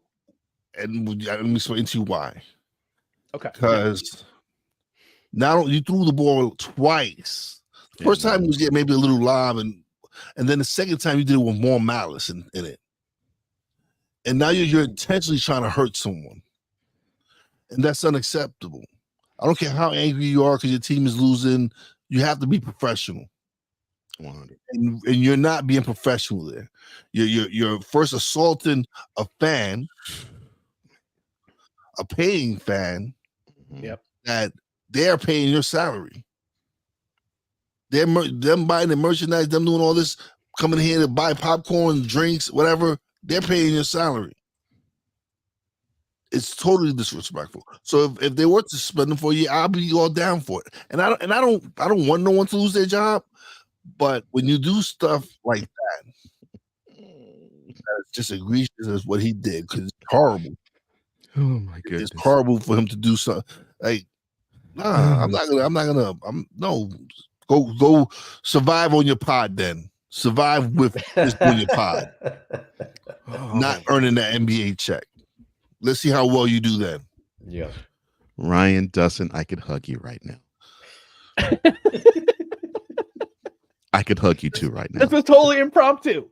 And let me explain to you why. okay. Because now you threw the ball twice. Yeah, First time man. you was getting maybe a little lob, and then the second time you did it with more malice in it. And now you're intentionally trying to hurt someone. And that's unacceptable. I don't care how angry you are because your team is losing. You have to be professional. 100. And you're not being professional there. You're first assaulting a fan, a paying fan. Yep. That they're paying your salary. Them buying the merchandise, them doing all this, coming here to buy popcorn, drinks, whatever. They're paying your salary. It's totally disrespectful. So if they were to suspend them for a year, I'll be all down for it. And I don't want no one to lose their job. But when you do stuff like that, that's just egregious as what he did, because it's horrible. Oh my goodness. It's horrible for him to do something like, nah, go survive on your pod then. Survive with just doing your pod. Not earning that NBA check. Let's see how well you do then. Yeah. Ryan, Dustin, I could hug you right now. I could hug you too right now. This was totally impromptu.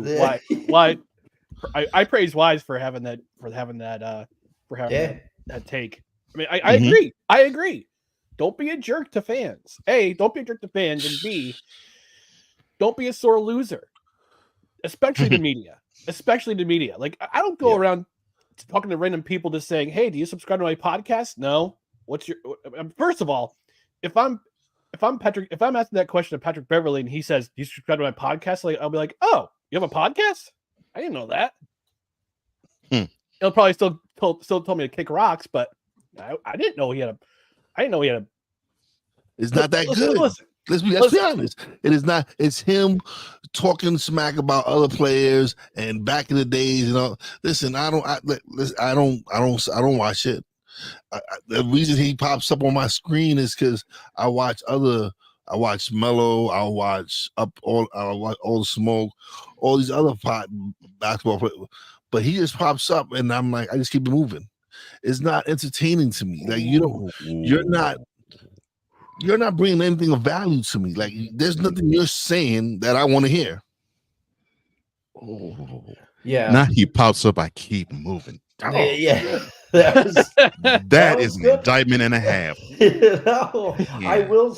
Yeah. Why? I praise Wize for having that take. I mean, I agree. I agree. Don't be a jerk to fans. A, don't be a jerk to fans, and B, don't be a sore loser. Especially the media. Like, I don't go around talking to random people just saying, "Hey, do you subscribe to my podcast?" No. What's your first of all, if I'm asking that question to Patrick Beverley and he says, "Do you subscribe to my podcast?" Like, I'll be like, "Oh, you have a podcast? I didn't know that." He'll probably still told me to kick rocks, but I didn't know he had a. It's not that good. Let's be honest. It is not. It's him talking smack about other players and back in the days. You know, listen. I don't watch it. The reason he pops up on my screen is because I watch Melo. I watch all the smoke, all these other basketball players. But he just pops up, and I'm like, I just keep it moving. It's not entertaining to me. Like, you're not bringing anything of value to me. Like, there's nothing you're saying that I want to hear. Yeah. Now he pops up, I keep moving. Yeah. That is good. an indictment and a half. I will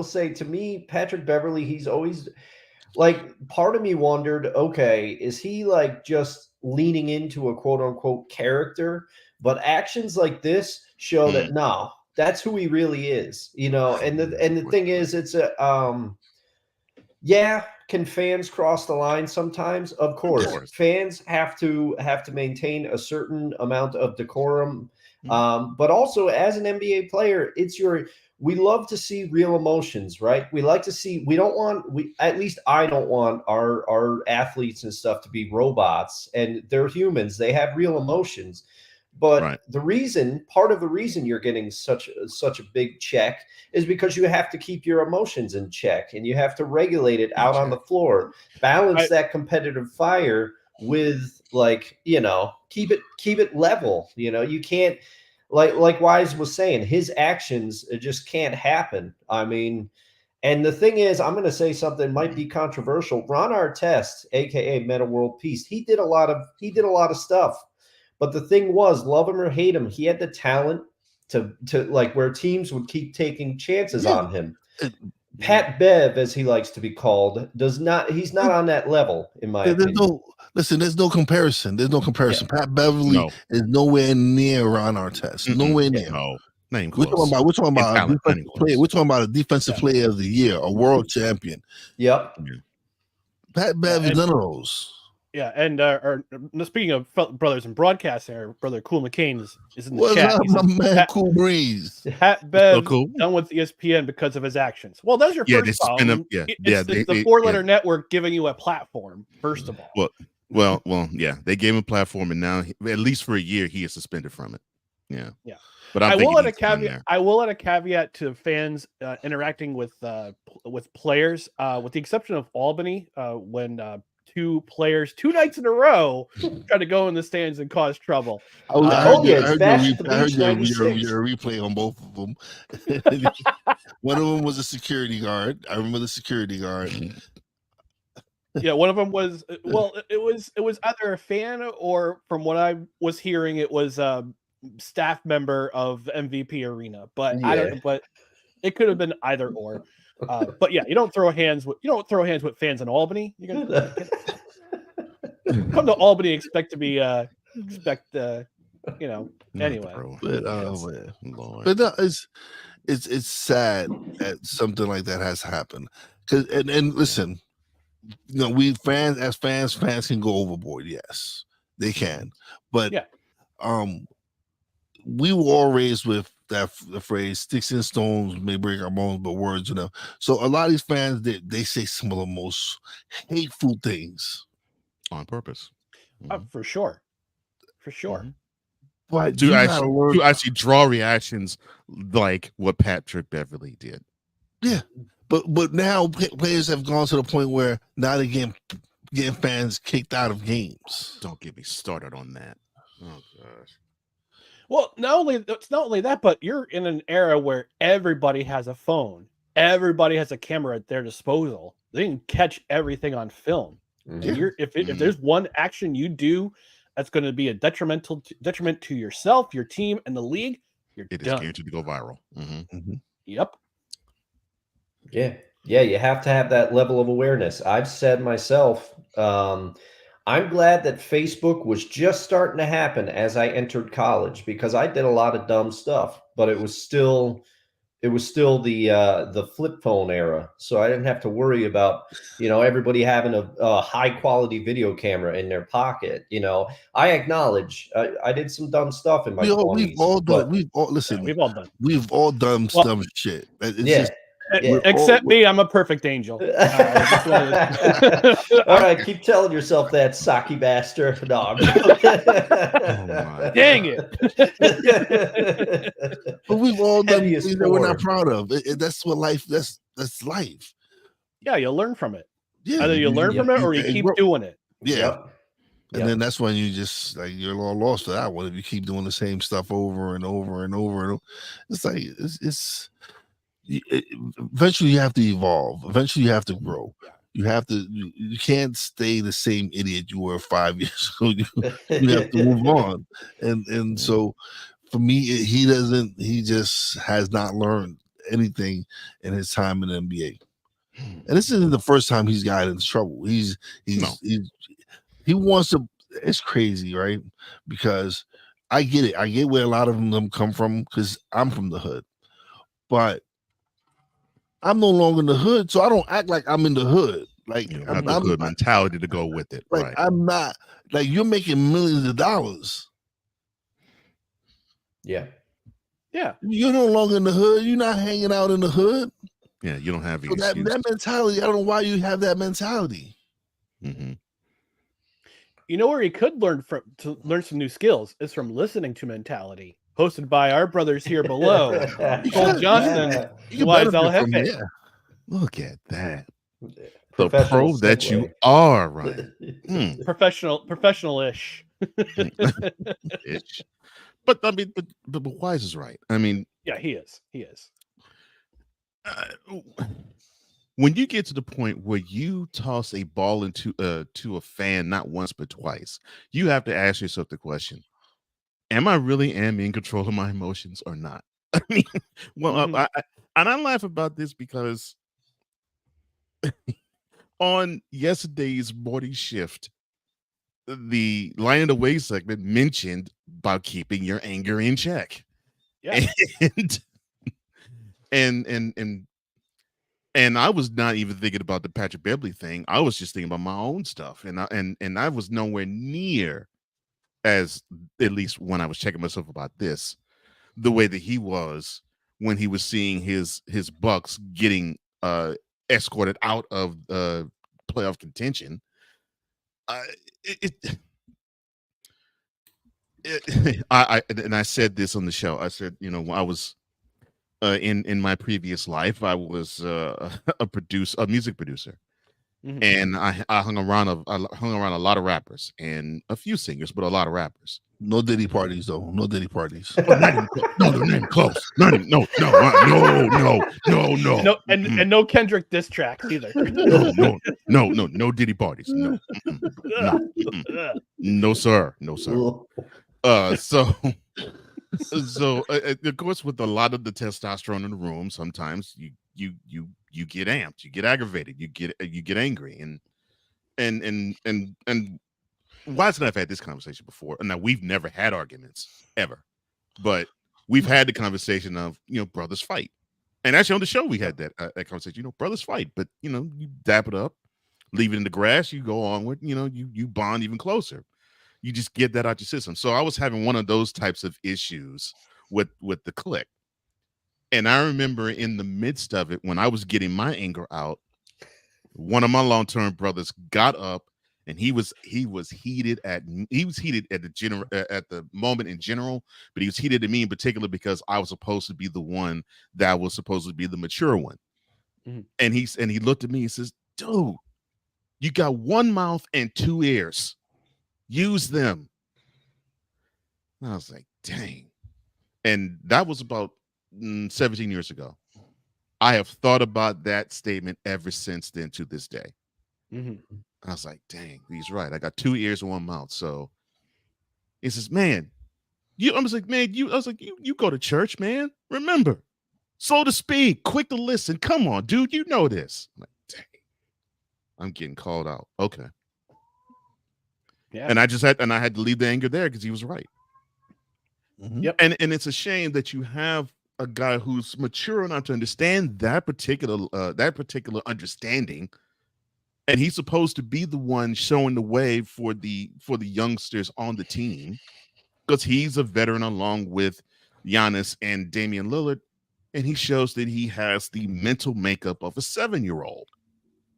say to me, Patrick Beverley, he's always like, part of me wondered, okay, is he like just leaning into a quote unquote character? But actions like this show that no, that's who he really is, you know. And the thing is, it's can fans cross the line sometimes? Of course. Fans have to maintain a certain amount of decorum. But also, as an NBA player, we love to see real emotions, right? We like to see, at least I don't want our athletes and stuff to be robots, and they're humans. They have real emotions. But part of the reason you're getting such a big check is because you have to keep your emotions in check, and you have to regulate it out on the floor, balance that competitive fire with, like, keep it level. You can't, like Wize was saying, his actions just can't happen. I mean, and the thing is, I'm going to say something might be controversial. Ron Artest, aka Meta World Peace, he did a lot of stuff. But the thing was, love him or hate him, he had the talent to like, where teams would keep taking chances on him. Pat Bev, as he likes to be called, he's not on that level, in my opinion. There's no comparison. There's no comparison. Pat Beverly is nowhere near Ron Artest. Nowhere near. No. Name We're talking about a defensive player of the year, a world champion. Yep. Pat Bev is none of those. Yeah, and speaking of brothers in broadcasting, our brother Cool McCain is in the chat. What's up, my man? Cool Breeze. Pat Bev done with ESPN because of his actions. Well, those are first problem. It's the four-letter network giving you a platform. First of all, well, they gave him a platform, and now at least for a year he is suspended from it. Yeah. But I will add a caveat to fans interacting with players, with the exception of Albany, when two players 2 nights in a row try to go in the stands and cause trouble. I heard your replay on both of them. One of them was a security guard. I remember the security guard. Yeah, one of them was it was either a fan, or from what I was hearing, it was a staff member of MVP Arena. But I don't. But it could have been either or. But yeah, you don't throw hands with fans in Albany. You're gonna come to Albany, expect anyway. But no, it's sad that something like that has happened. And listen, fans can go overboard. Yes, they can. But we were all raised with the phrase "sticks and stones may break our bones, but words," So a lot of these fans, they say some of the most hateful things on purpose. For sure. But to actually draw reactions like what Patrick Beverly did. Yeah, but now players have gone to the point where now they're getting fans kicked out of games. Don't get me started on that. Oh gosh. Well, it's not only that, but you're in an era where everybody has a phone. Everybody has a camera at their disposal. They can catch everything on film. And if there's one action you do that's going to be a detriment to yourself, your team, and the league, it is guaranteed to go viral. Yep. Yeah, you have to have that level of awareness. I've said myself, I'm glad that Facebook was just starting to happen as I entered college, because I did a lot of dumb stuff, but it was still the flip phone era. So I didn't have to worry about, everybody having a high quality video camera in their pocket. I acknowledge I did some dumb stuff in my 20s. We've all done dumb shit. Except me, I'm a perfect angel. All right, keep telling yourself that, Saki bastard. No, dang it! But we've all done things that we're not proud of. That's what life. That's life. Yeah, you'll learn from it. Yeah, either you learn from it or you keep doing it. Yeah. And then that's when you just you're all lost to that one if you keep doing the same stuff over and over and over. It's like it's. Eventually you have to evolve. Eventually you have to grow. You can't stay the same idiot you were 5 years ago. You have to move on. And so for me, he just has not learned anything in his time in the NBA. And this isn't the first time he's got into trouble. He wants to. It's crazy, right? Because I get it. I get where a lot of them come from, because I'm from the hood. But I'm no longer in the hood, so I don't act like I'm in the hood. Like, I'm the hood mentality to go with it. Like, right. I'm not. Like, you're making millions of dollars. Yeah. Yeah. You're no longer in the hood. You're not hanging out in the hood. Yeah, you don't have So that excuse. mentality, I don't know why you have that mentality. Mm-hmm. You know where he could learn some new skills is from listening to Mentality, hosted by our brothers here below, Cole Johnson, You Wize El benefit from Jefe. it. Look at that. The Professional pro that you segue. are, Ryan. Professional-ish. Ish. But I mean, but Wise is right. I mean, Yeah, he is. He is. When you get to the point where you toss a ball into to a fan not once but twice, you have to ask yourself the question: am I really in control of my emotions or not? I mean, well, I laugh about this because on yesterday's morning shift, the line of the way segment mentioned about keeping your anger in check. Yeah. And I was not even thinking about the Patrick Beverly thing. I was just thinking about my own stuff, and I was nowhere near as, at least when I was checking myself about this, the way that he was when he was seeing his Bucks getting escorted out of playoff contention. I said this on the show. I said, I was in my previous life, I was a music producer, and I hung around a lot of rappers and a few singers, but a lot of rappers. No Diddy parties though. No Diddy parties. No, not even close. No. And no Kendrick diss tracks either. No Diddy parties. No. No, sir. So of course, with a lot of the testosterone in the room, sometimes you get amped, you get aggravated, you get angry, and Wise and I've had this conversation before. Now, we've never had arguments ever, but we've had the conversation of brothers fight, and actually on the show we had that conversation. Brothers fight, but you dap it up, leave it in the grass, you go onward. You bond even closer. You just get that out your system. So I was having one of those types of issues with the clique. And I remember in the midst of it, when I was getting my anger out, one of my long-term brothers got up, and he was heated at the moment in general, but he was heated at me in particular because I was supposed to be the one that was supposed to be the mature one. Mm-hmm. And he looked at me and says, "Dude, you got one mouth and two ears. Use them." And I was like, dang. And that was about 17 years ago. I have thought about that statement ever since then to this day. Mm-hmm. I was like, dang, he's right. I got two ears and one mouth. So he says, man, you go to church, man. Remember, slow to speak, quick to listen. Come on, dude, you know this. I'm like, dang, I'm getting called out. Okay. Yeah. And I had to leave the anger there because he was right. Mm-hmm. Yep. And it's a shame that you have a guy who's mature enough to understand that particular understanding, and he's supposed to be the one showing the way for the youngsters on the team, because he's a veteran along with Giannis and Damian Lillard, and he shows that he has the mental makeup of a 7-year-old.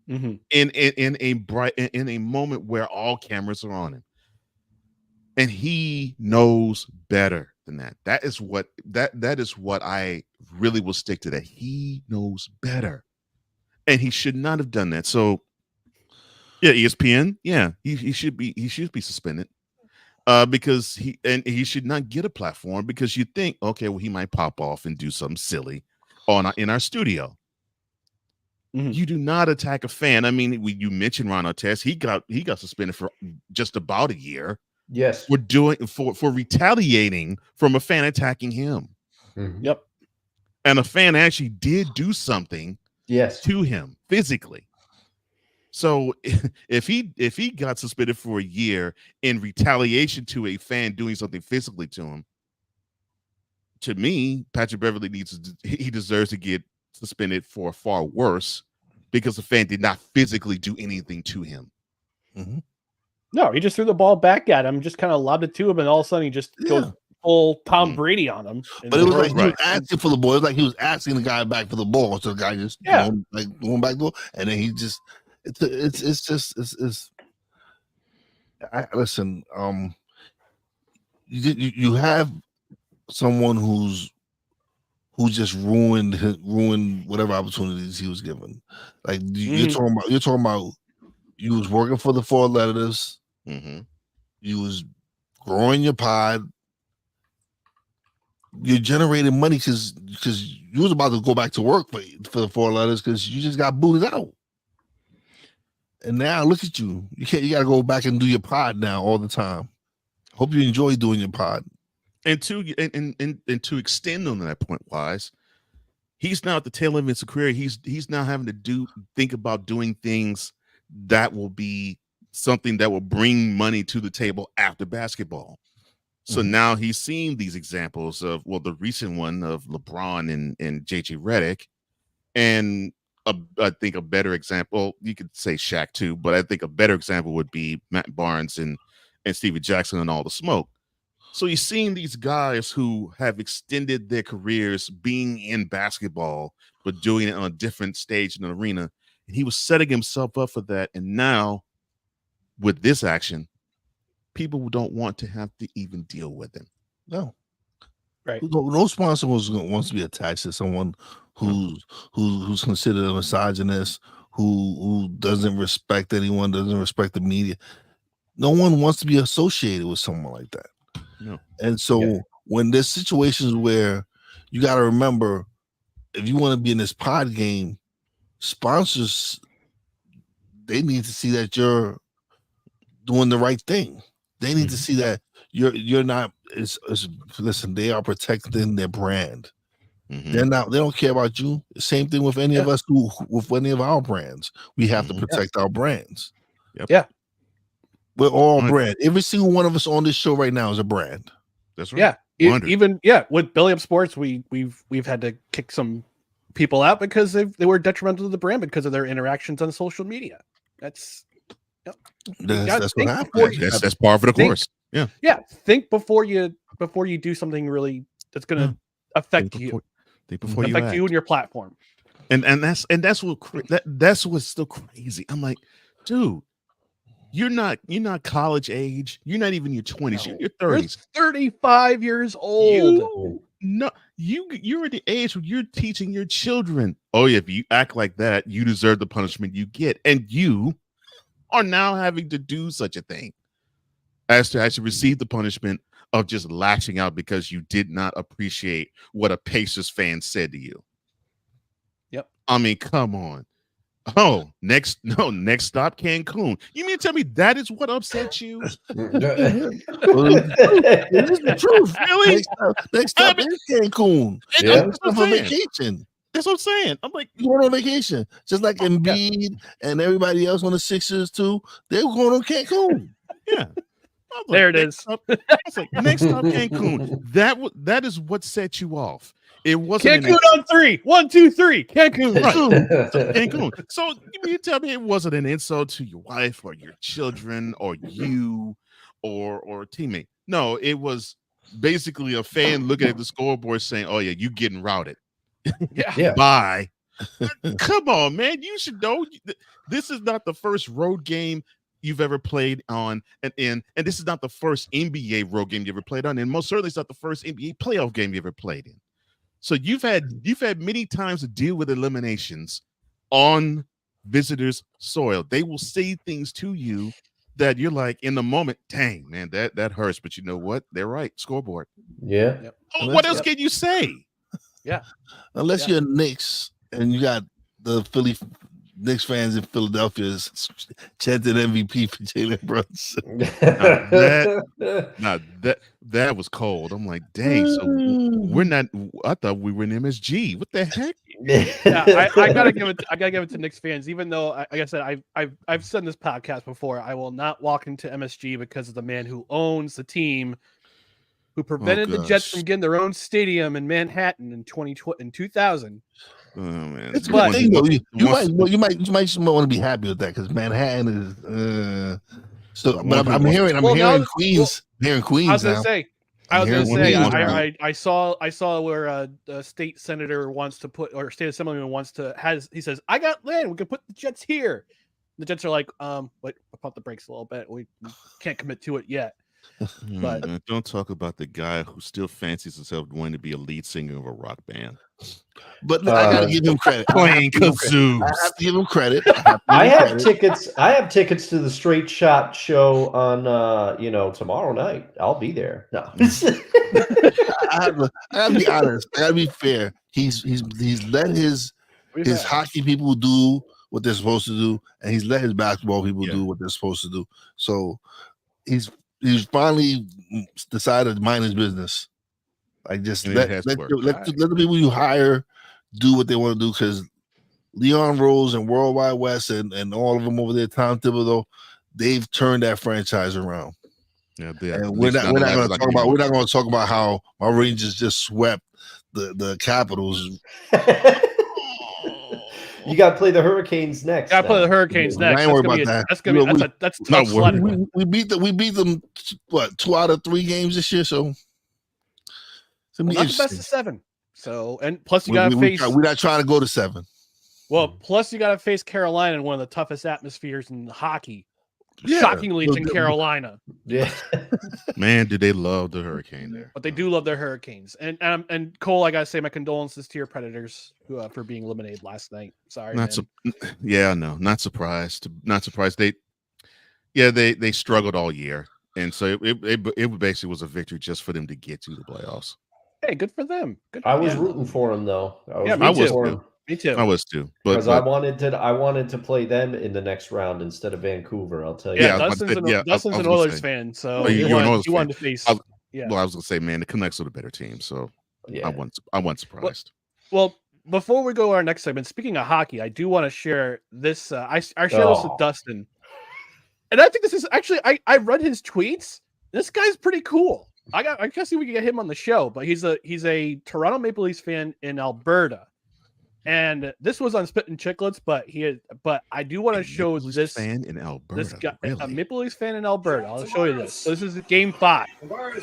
Mm-hmm. In a moment where all cameras are on him, and he knows better than that. That is what I really will stick to. That he knows better, and he should not have done that. So, yeah, ESPN, yeah, he should be suspended, because he should not get a platform, because you think, okay, well, he might pop off and do something silly in our studio. Mm-hmm. You do not attack a fan. I mean, you mentioned Ron Artest. He got suspended for just about a year. Yes, for retaliating from a fan attacking him. Mm-hmm. Yep. And a fan actually did do something. Yes. To him physically. So if he got suspended for a year in retaliation to a fan doing something physically to him, to me, Patrick Beverly he deserves to get suspended for far worse, because the fan did not physically do anything to him. Mm-hmm. No, he just threw the ball back at him, just kind of lobbed it to him, and all of a sudden he just goes full Tom Brady on him. But it was like he was asking for the ball. It was like he was asking the guy back for the ball. So the guy just like going back door, and then he just listen. You have someone who's just ruined whatever opportunities he was given. Like you're talking about you was working for the four letters. You was growing your pod. You're generating money because you was about to go back to work for the four letters because you just got booted out. And now look at you. You got to go back and do your pod now all the time. Hope you enjoy doing your pod. And to extend on that point, Wize, he's now at the tail end of his career. He's now having to think about doing things that will be something that will bring money to the table after basketball. So now he's seeing these examples of, well, the recent one of LeBron and JJ Redick, and I think a better example, you could say Shaq too, but I think a better example would be Matt Barnes and Stevie Jackson and All the Smoke. So you're seeing these guys who have extended their careers being in basketball, but doing it on a different stage in the arena. And he was setting himself up for that. And now with this action, people don't want to have to even deal with him. No. Right. No sponsor wants to be attached to someone who's considered a misogynist, who doesn't respect anyone, doesn't respect the media. No one wants to be associated with someone like that. No. And so when there's situations where you got to remember, if you want to be in this pod game, sponsors, they need to see that you're doing the right thing. They need to see that you're not. Listen, they are protecting their brand. They don't care about you. Same thing with any of us with any of our brands. We have to protect our brands. Yeah. We're all brand. Every single one of us on this show right now is a brand. That's right. Yeah. Even with Belly Up Sports, we've had to kick some people out because they were detrimental to the brand because of their interactions on social media. That's what happens. That's par for the course. Yeah. Think before you do something really that's going to affect you. Affect you and your platform. And that's what's still crazy. I'm like, dude, you're not college age. You're not even your 20s. You're in your 30s. You're 35 years old. You're at the age where you're teaching your children. Oh yeah, if you act like that, you deserve the punishment you get, and you are now having to do such a thing as to actually receive the punishment of just lashing out because you did not appreciate what a Pacers fan said to you. Yep. I mean, come on. Oh, next stop Cancun. You mean to tell me that is what upset you? It is the truth. Really? Next stop is Cancun. That's For vacation. That's what I'm saying. I'm like, you're going on vacation, just like Embiid and everybody else on the Sixers too. They're going on Cancun. Yeah. There it is. Next stop Cancun. That is what set you off. It wasn't Cancun on 3. 1, 2, 3. Cancun. Right. Cancun. So you tell me it wasn't an insult to your wife or your children or you or a teammate. No, it was basically a fan looking at the scoreboard saying, "Oh yeah, you getting routed." Yeah. Bye. Come on, man. You should know this is not the first road game you've ever played on, and this is not the first NBA road game you ever played on, and most certainly it's not the first NBA playoff game you ever played in. So you've had many times to deal with eliminations on visitors' soil. They will say things to you that you're like, in the moment, dang, man, that hurts. But you know what? They're right. Scoreboard. Yeah. Yep. Oh, what else can you say? Yeah. Unless you're Knicks and you got the Knicks fans in Philadelphia chanted MVP for Jalen Brunson. That was cold. I'm like, dang. So we're not. I thought we were in MSG. What the heck? Yeah, I gotta give it to Knicks fans. Even though, like I said, I've said in this podcast before, I will not walk into MSG because of the man who owns the team, who prevented the Jets from getting their own stadium in Manhattan in 2000. Oh man, it's a good thing though. You might want to be happy with that because Manhattan is. So, but I'm hearing Queens. Hearing Queens. I was gonna say, I was going to say, Here's I saw where a state senator wants to put, or state assemblyman wants to, he says, I got land, we can put the Jets here. The Jets are like, wait, I'll pump the brakes a little bit. We can't commit to it yet. But don't talk about the guy who still fancies himself wanting to be a lead singer of a rock band. But I gotta give him credit. Playing kazoos. I have to give him credit. I have tickets. I have tickets to the Straight Shot show on tomorrow night. I'll be there. No. I gotta be honest. I gotta be fair. He's let his hockey people do what they're supposed to do, and he's let his basketball people do what they're supposed to do. So he's finally decided to mind his business. Like just let the people you hire do what they want to do, because Leon Rose and Worldwide West and all of them over there, Tom Thibodeau, they've turned that franchise around. Yeah, and we're not going to talk about how my Rangers just swept the Capitals. You got to play the Hurricanes next. Got to play the Hurricanes next. I ain't worried about that. That's tough sledding. We beat them. What, 2 out of 3 games this year? So not the best of 7. So, and plus you got to face. We're not trying to go to 7. Well, plus you got to face Carolina in one of the toughest atmospheres in hockey. Yeah. Shockingly, it's in Carolina. Yeah, man, do they love the Hurricane there? But they do love their Hurricanes. And Cole, I gotta say my condolences to your Predators for being eliminated last night. Sorry, not surprised. Not surprised. They struggled all year, and so it basically was a victory just for them to get to the playoffs. Hey, good for them. I was rooting for them though. Me too. I was too. Because I wanted to play them in the next round instead of Vancouver. I'll tell you. Yeah, Dustin's an Oilers fan, so he wanted to face. Well, I was gonna say, man, the Canucks are the better team, so I wasn't surprised. Well, before we go to our next segment, speaking of hockey, I do want to share this. I shared this with Dustin, and I think this is actually I read his tweets. This guy's pretty cool. I guess we can get him on the show, but he's a Toronto Maple Leafs fan in Alberta. And this was on Spit and Chicklets, but I do want to show this fan in Alberta. This guy, really? a Maple Leafs fan in Alberta. I'll show you this. So this is Game 5.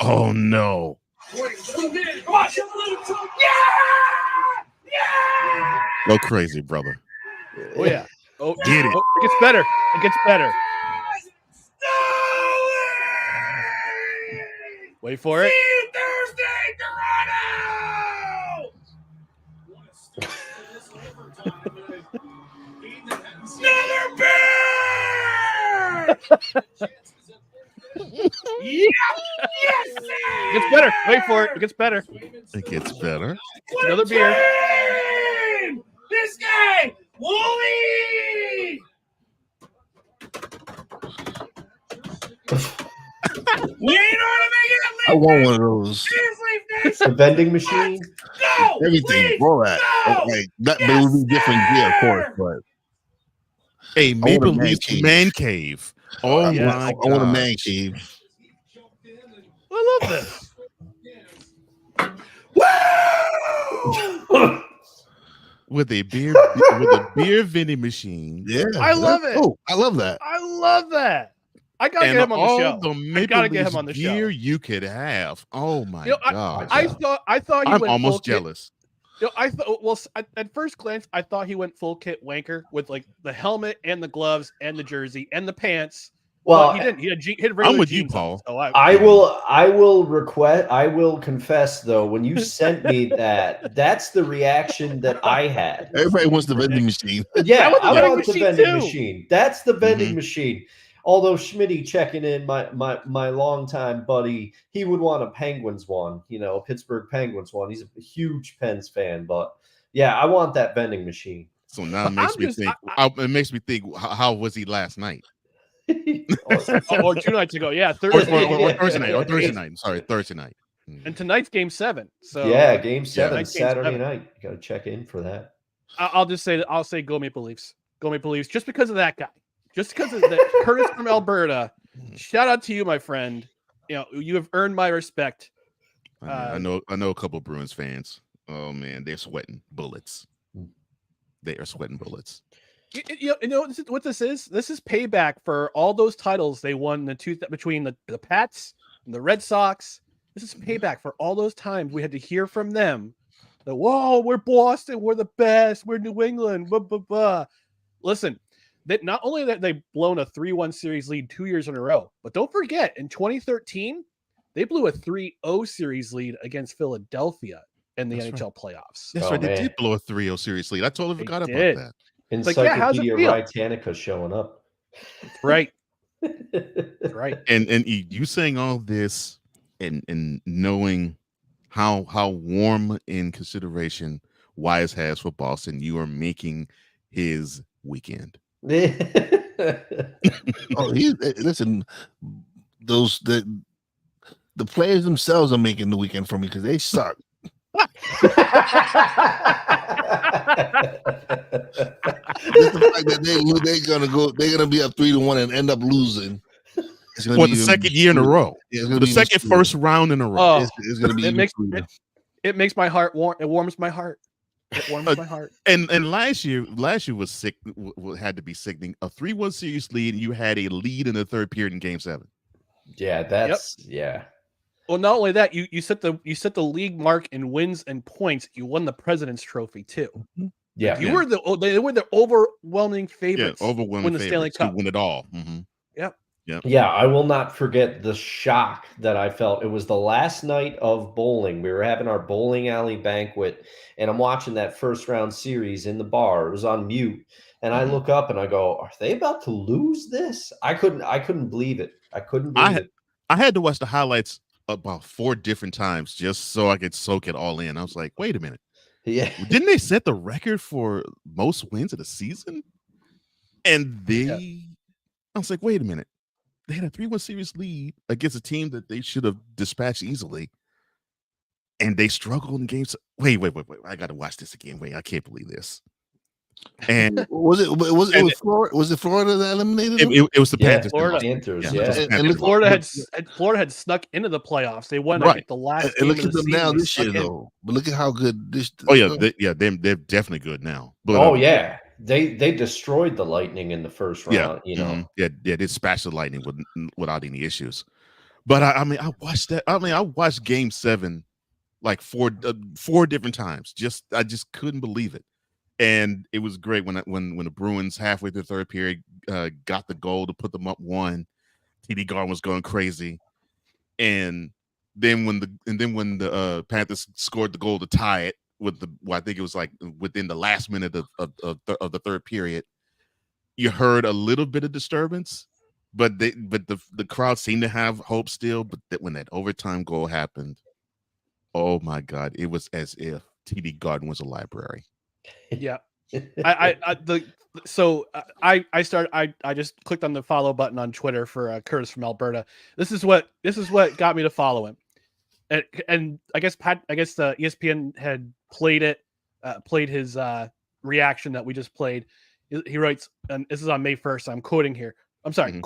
Oh no! Go crazy, brother. Oh yeah. Oh, get it. Oh, it gets better. It gets better. Wait for it. Thursday, Toronto. Another bear! Yes! It gets better. Wait for it. It gets better. It gets better. It's another beer. This guy, Wooly! We ain't on to make it. I want one of those. The vending machine. Go! Everything, all that. Like that, but it would be different gear, of course. But hey, Maple Leafs man cave. Oh my! I want a man cave. I love this. Woo! With a beer vending machine. Yeah, I love it. Oh, I love that. I love that. I gotta get him on the show. I gotta get him on the show. Gear you could have. Oh my god! I thought he I'm went almost full jealous. Kit. I thought. Well, at first glance, I thought he went full kit wanker with like the helmet and the gloves and the jersey and the pants. Well, he didn't. He had regular I'm with jeans you, Paul. On, so I will confess though, when you sent me that's the reaction that I had. Everybody wants the vending machine. Yeah, I want the machine vending too. machine. That's the vending machine. Although Schmitty checking in, my longtime buddy, he would want a Penguins one, Pittsburgh Penguins one. He's a huge Pens fan, but yeah, I want that vending machine. So now it makes me think. It makes me think. How was he last night? or 2 nights ago, yeah, Or Thursday night. Or Thursday night. I'm sorry, Thursday night. And tonight's Game 7. So yeah, Game 7, Saturday 7. night. You got to check in for that. I'll say go Maple Leafs. Go Maple Leafs, just because of that guy. Just because of that. Curtis from Alberta. Shout out to you, my friend. You have earned my respect. I know a couple of Bruins fans. Oh man, they're sweating bullets. They are sweating bullets. You know what this is? This is payback for all those titles they won between the Pats and the Red Sox This is payback for all those times we had to hear from them that, whoa, we're Boston, we're the best, we're New England, blah, blah, blah. Listen, that not only that they've blown a 3-1 series lead 2 years in a row, but don't forget, in 2013, they blew a 3-0 series lead against Philadelphia in the NHL playoffs. That's right. They did blow a 3-0 series lead. I totally forgot about that. Encyclopedia Britannica showing up. That's right. That's right. And you saying all this and knowing how warm in consideration Wize has for Boston, you are making his weekend. Listen, the players themselves are making the weekend for me because they suck. Just the fact that they're gonna be up 3-1 and end up losing. For the second year in a row. The second first round in a row. It's gonna be it makes my heart warm. It warms my heart. It warms my heart. And last year was sick. Had to be sickening. A 3-1 series lead, and you had a lead in the third period in Game 7. Yeah, yeah. Well, not only that, you set the league mark in wins and points. You won the President's Trophy too. Yeah, they were the overwhelming favorites. Yeah, overwhelming win the Stanley Cup, win it all. Mm-hmm. Yep. Yeah, I will not forget the shock that I felt. It was the last night of bowling. We were having our bowling alley banquet, and I'm watching that first round series in the bar. It was on mute, and I look up and I go, "Are they about to lose this?" I couldn't believe it. I couldn't believe it. I had to watch the highlights about 4 different times just so I could soak it all in. I was like, wait a minute. Yeah. Didn't they set the record for most wins of the season? And I was like, wait a minute. They had a 3-1 series lead against a team that they should have dispatched easily. And they struggled in games. Wait. I got to watch this again. Wait, I can't believe this. And was it Florida that eliminated them? It was the Panthers. Panthers, And Florida had snuck into the playoffs. They won the last. And look at them now this year, though. But look at how good this. Oh yeah, they're definitely good now. But, they destroyed the Lightning in the first round. They dispatched the Lightning without any issues. But I watched that. I watched Game 7 like four different times. I just couldn't believe it. And it was great when the Bruins halfway through the third period got the goal to put them up 1. TD Garden was going crazy, and then when the Panthers scored the goal to tie it I think it was like within the last minute of the third period, you heard a little bit of disturbance, but the crowd seemed to have hope still. But when that overtime goal happened, oh my God, it was as if TD Garden was a library. Yeah, I just clicked on the follow button on Twitter for Curtis from Alberta. This is what got me to follow him, and I guess ESPN had played his reaction that we just played. He writes, and this is on May 1st. I'm quoting here. I'm sorry,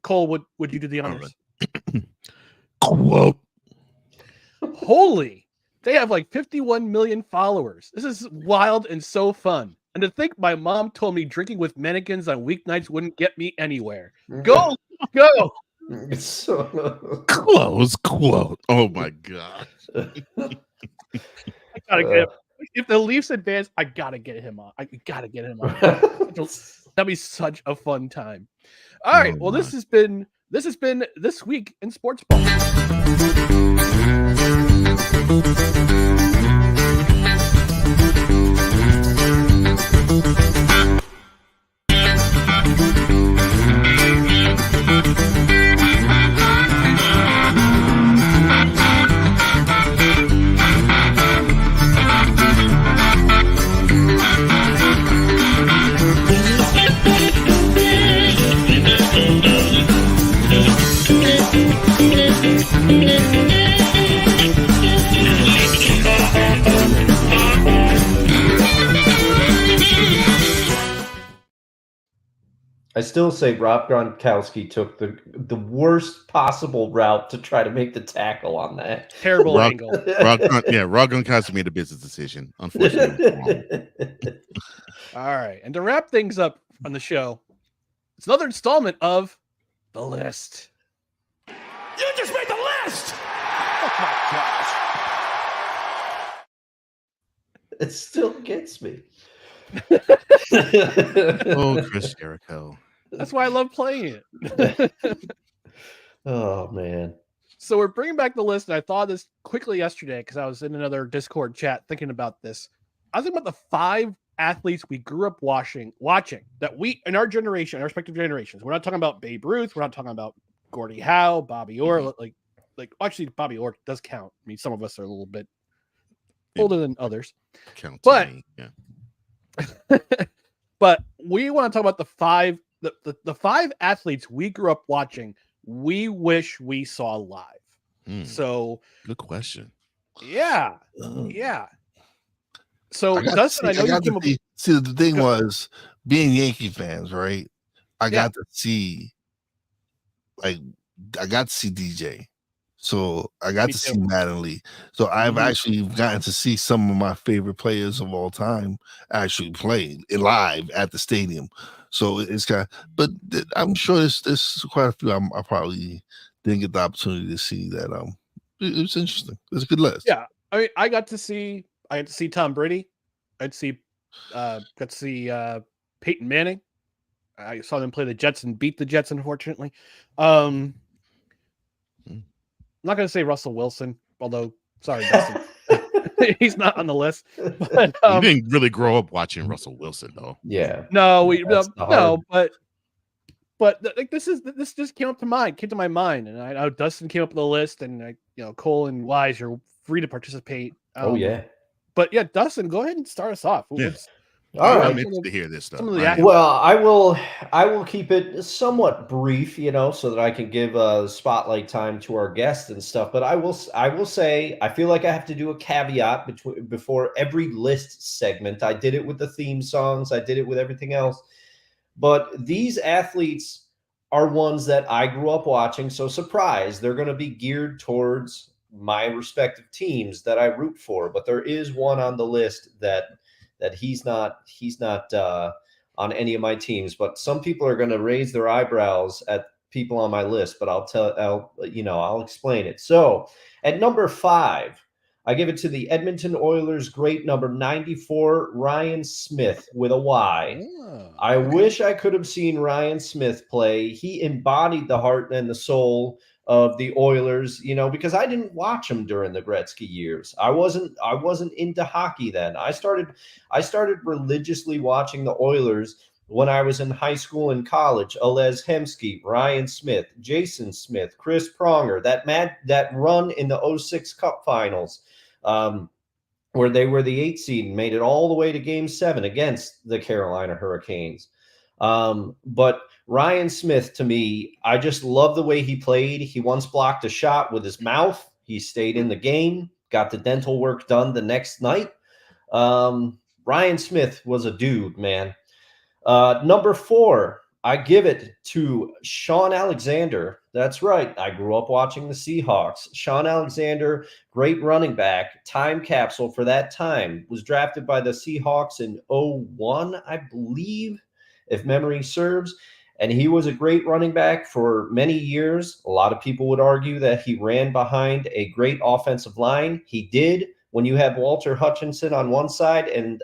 Cole. Would you do the honors? Quote. Holy. They have like 51 million followers. This is wild and so fun. And to think my mom told me drinking with mannequins on weeknights wouldn't get me anywhere. Go. Close quote. Oh my God. I gotta get him. If the Leafs advance, I gotta get him on. That'd be such a fun time. All right. Well, this has been this week in Sportsball. I still say Rob Gronkowski took the worst possible route to try to make the tackle on that. Terrible angle. Rob Gronkowski made a business decision, unfortunately. All right. And to wrap things up on the show, it's another installment of The List. You just made the list! my gosh. It still gets me. Oh, Chris Jericho. That's why I love playing it. Oh man. So we're bringing back the list, and I thought of this quickly yesterday because I was in another Discord chat thinking about this. I was thinking about the 5 athletes we grew up watching that we in our generation, our respective generations. We're not talking about Babe Ruth. We're not talking about Gordie Howe, Bobby Orr. Like actually, Bobby Orr does count. I mean, some of us are a little bit older than others, Count to but me. Yeah. but we want to talk about the 5 athletes we grew up watching. We wish we saw live. So good question. Yeah. So Dustin, I know you came up. See, the thing was being Yankee fans, right? I got to see DJ. So I got to see Mattingly. So I've actually gotten to see some of my favorite players of all time actually play live at the stadium. So it's kind of, but I'm sure there's quite a few I probably didn't get the opportunity to see that. It was interesting. It's a good list. Yeah, I mean, I got to see Tom Brady. Got to see Peyton Manning. I saw them play the Jets and beat the Jets, unfortunately. I'm not going to say Russell Wilson, although, sorry, Dustin. He's not on the list. But, you didn't really grow up watching Russell Wilson, though. Yeah. No, but this just came to my mind, and I know Dustin came up with the list, and Cole and Wize, you're free to participate. But yeah, Dustin, go ahead and start us off. Yeah. All right. I'm interested to hear this stuff. Well, I will keep it somewhat brief, so that I can give spotlight time to our guests and stuff. But I will say I feel like I have to do a caveat before every list segment. I did it with the theme songs. I did it with everything else. But these athletes are ones that I grew up watching. So surprise, they're going to be geared towards my respective teams that I root for. But there is one on the list that he's not on any of my teams. But some people are going to raise their eyebrows at people on my list. But I'll explain it. So at number 5. I give it to the Edmonton Oilers great number 94, Ryan Smith with a Y. I wish I could have seen Ryan Smith play. He embodied the heart and the soul of the Oilers, because I didn't watch him during the Gretzky years. I wasn't into hockey then. I started religiously watching the Oilers when I was in high school and college. Alez Hemsky, Ryan Smith, Jason Smith, Chris Pronger, that run in the 06 Cup Finals, where they were the 8th seed and made it all the way to Game 7 against the Carolina Hurricanes. But Ryan Smith, to me, I just love the way he played. He once blocked a shot with his mouth. He stayed in the game, got the dental work done the next night. Ryan Smith was a dude, man. Number 4, I give it to Sean Alexander. That's right. I grew up watching the Seahawks. Sean Alexander, great running back, time capsule for that time, was drafted by the Seahawks in 2001, I believe, if memory serves. And he was a great running back for many years. A lot of people would argue that he ran behind a great offensive line. He did. When you have Walter Hutchinson on one side and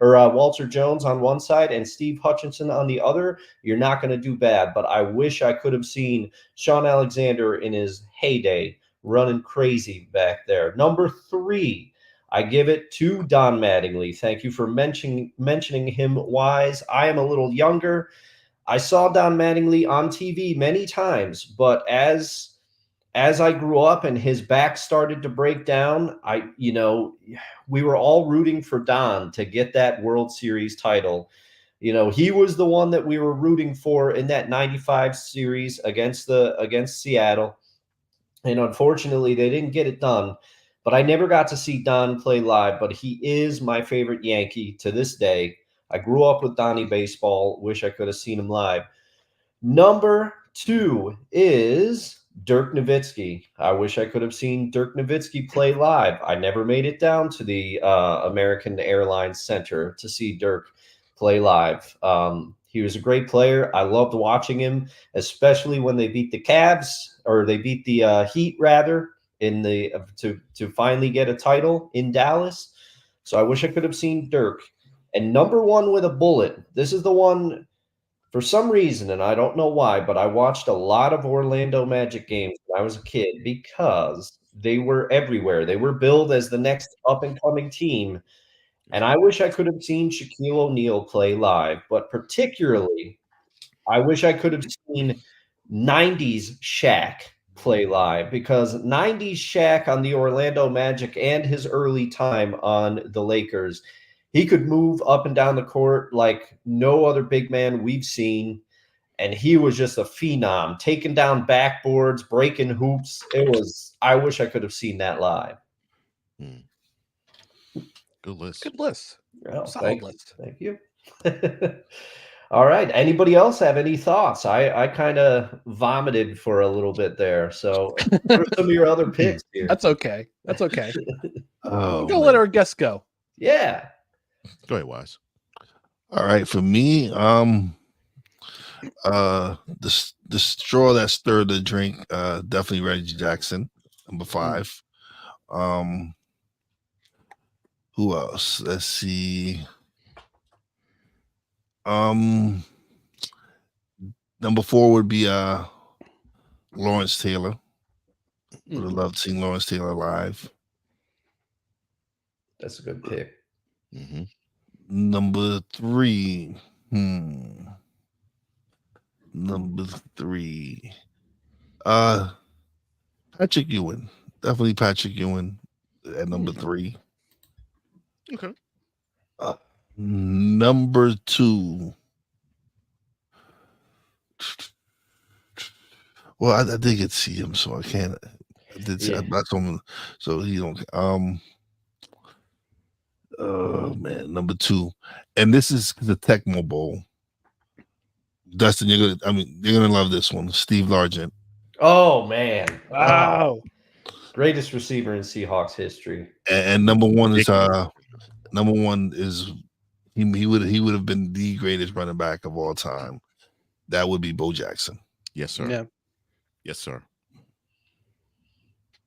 Walter Jones on one side and Steve Hutchinson on the other, you're not going to do bad. But I wish I could have seen Sean Alexander in his heyday running crazy back there. Number 3, I give it to Don Mattingly. Thank you for mentioning him, Wize. I am a little younger. I saw Don Mattingly on TV many times, but as I grew up and his back started to break down, we were all rooting for Don to get that World Series title. He was the one that we were rooting for in that 95 series against Seattle. And unfortunately, they didn't get it done. But I never got to see Don play live, but he is my favorite Yankee to this day. I grew up with Donnie baseball. Wish I could have seen him live. Number 2 is Dirk Nowitzki. I wish I could have seen Dirk Nowitzki play live. I never made it down to the American Airlines Center to see Dirk play live. He was a great player. I loved watching him, especially when they beat the Cavs, or they beat the Heat, rather, in the to finally get a title in Dallas. So I wish I could have seen Dirk. And number one with a bullet. This is the one for some reason, and I don't know why, but I watched a lot of Orlando Magic games when I was a kid because they were everywhere. They were billed as the next up and coming team. And I wish I could have seen Shaquille O'Neal play live, but particularly I wish I could have seen 90s Shaq play live because 90s Shaq on the Orlando Magic and his early time on the Lakers, he could move up and down the court like no other big man we've seen. And he was just a phenom, taking down backboards, breaking hoops. I wish I could have seen that live. Good list. Good list. Oh, Solid list. Thank you. All right. Anybody else have any thoughts? I kind of vomited for a little bit there. So what are some of your other picks here? That's okay. That's okay. Oh, Go let our guests go. Yeah. Go ahead, Wize. all right. For me, the straw that stirred the drink, definitely Reggie Jackson, number 5. Who else? Let's see. Number 4 would be Lawrence Taylor. Would have loved seeing Lawrence Taylor live. That's a good pick. Mm-hmm. Number 3. Number 3. Patrick Ewing. Definitely Patrick Ewing at number 3. Okay. Number 2. Well, I did get to see him, so I can't. I did see, I told him, so he don't. Oh man, number 2, and this is the Tecmo Bowl. Dustin, you're gonna love this one. Steve Largent. Oh man! Wow. Greatest receiver in Seahawks history. And number 1 is he would have been the greatest running back of all time. That would be Bo Jackson. Yes, sir. Yeah. Yes, sir.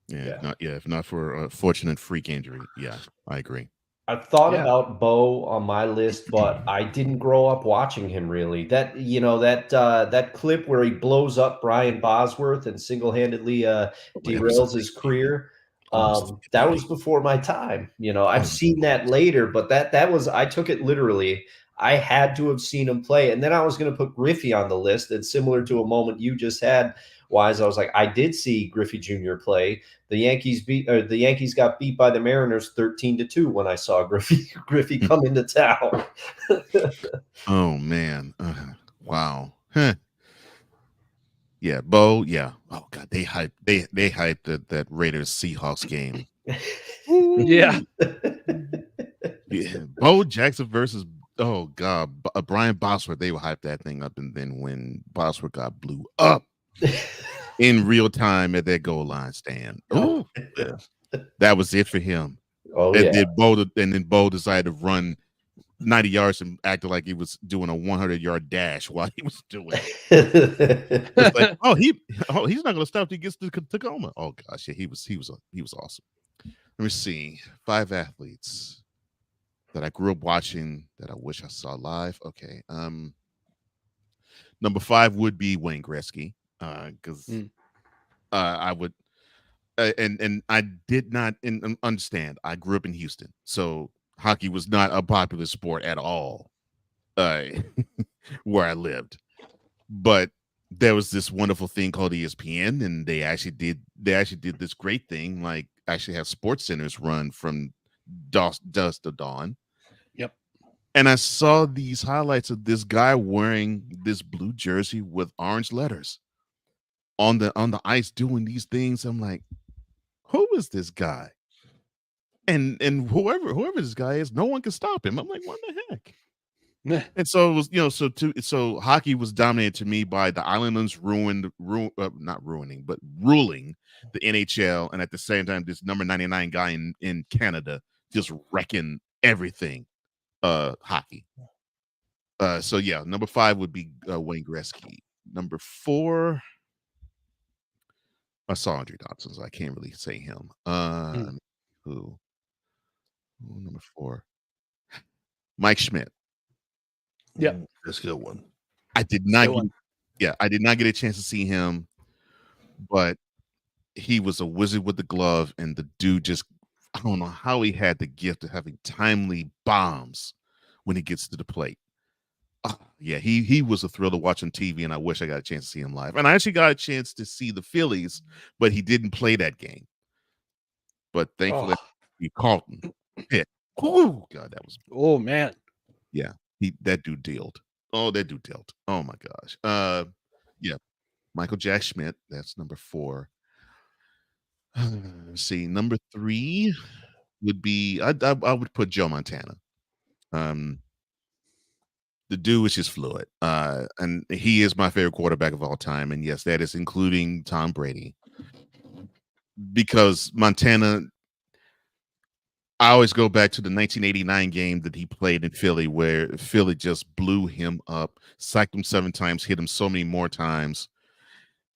Yeah. If not for a fortunate freak injury. Yeah, I agree. I thought about Bo on my list, but I didn't grow up watching him really. That that clip where he blows up Brian Bosworth and single-handedly derails his career. That was before my time. I've seen that later, but that was, I took it literally. I had to have seen him play. And then I was going to put Griffey on the list. And similar to a moment you just had, Wize, I was like, I did see Griffey Jr. play. The Yankees got beat by the Mariners 13-2 when I saw Griffey come into town. Oh man. Wow. Huh. Yeah, Bo. Yeah. Oh god, they hyped that Raiders Seahawks game. Yeah. Yeah. Bo Jackson versus Brian Bosworth. They would hype that thing up, and then when Bosworth got blew up in real time at that goal line stand, that was it for him. Then Bo decided to run 90 yards and acted like he was doing a 100-yard dash while he was doing it. It's like, he's not going to stop till he gets to Tacoma. Oh gosh, yeah, he was awesome. Let me see, 5 athletes that I grew up watching that I wish I saw live. Okay, number 5 would be Wayne Gretzky, because I would, and I did not understand. I grew up in Houston, so hockey was not a popular sport at all where I lived. But there was this wonderful thing called ESPN, and they actually did this great thing, like actually have sports centers run from dusk to dawn. Yep. And I saw these highlights of this guy wearing this blue jersey with orange letters on the ice doing these things. I'm like, who is this guy? And whoever this guy is, no one can stop him. I'm like, what the heck? And so it was, so hockey was dominated to me by the Islanders ruling the NHL, and at the same time, this number 99 guy in Canada just wrecking everything hockey. So yeah, number 5 would be Wayne Gretzky. Number 4, I saw Andre Dawson, so I can't really say him. Who? Number 4. Mike Schmidt. Yep. That's a good one. I did not get a chance to see him, but he was a wizard with the glove, and the dude just, I don't know how he had the gift of having timely bombs when he gets to the plate. Yeah, he was a thrill to watch on TV, and I wish I got a chance to see him live. And I actually got a chance to see the Phillies, but he didn't play that game. But thankfully, he Carlton hit. Oh God, that was. Oh man. Yeah, that dude dealt. Oh, that dude dealt. Oh my gosh. Yeah, Michael Jack Schmidt. That's number 4. Let's see, number 3 would be I would put Joe Montana. The dude is just fluid. And he is my favorite quarterback of all time. And yes, that is including Tom Brady. Because Montana, I always go back to the 1989 game that he played in Philly, where Philly just blew him up, sacked him 7 times, hit him so many more times,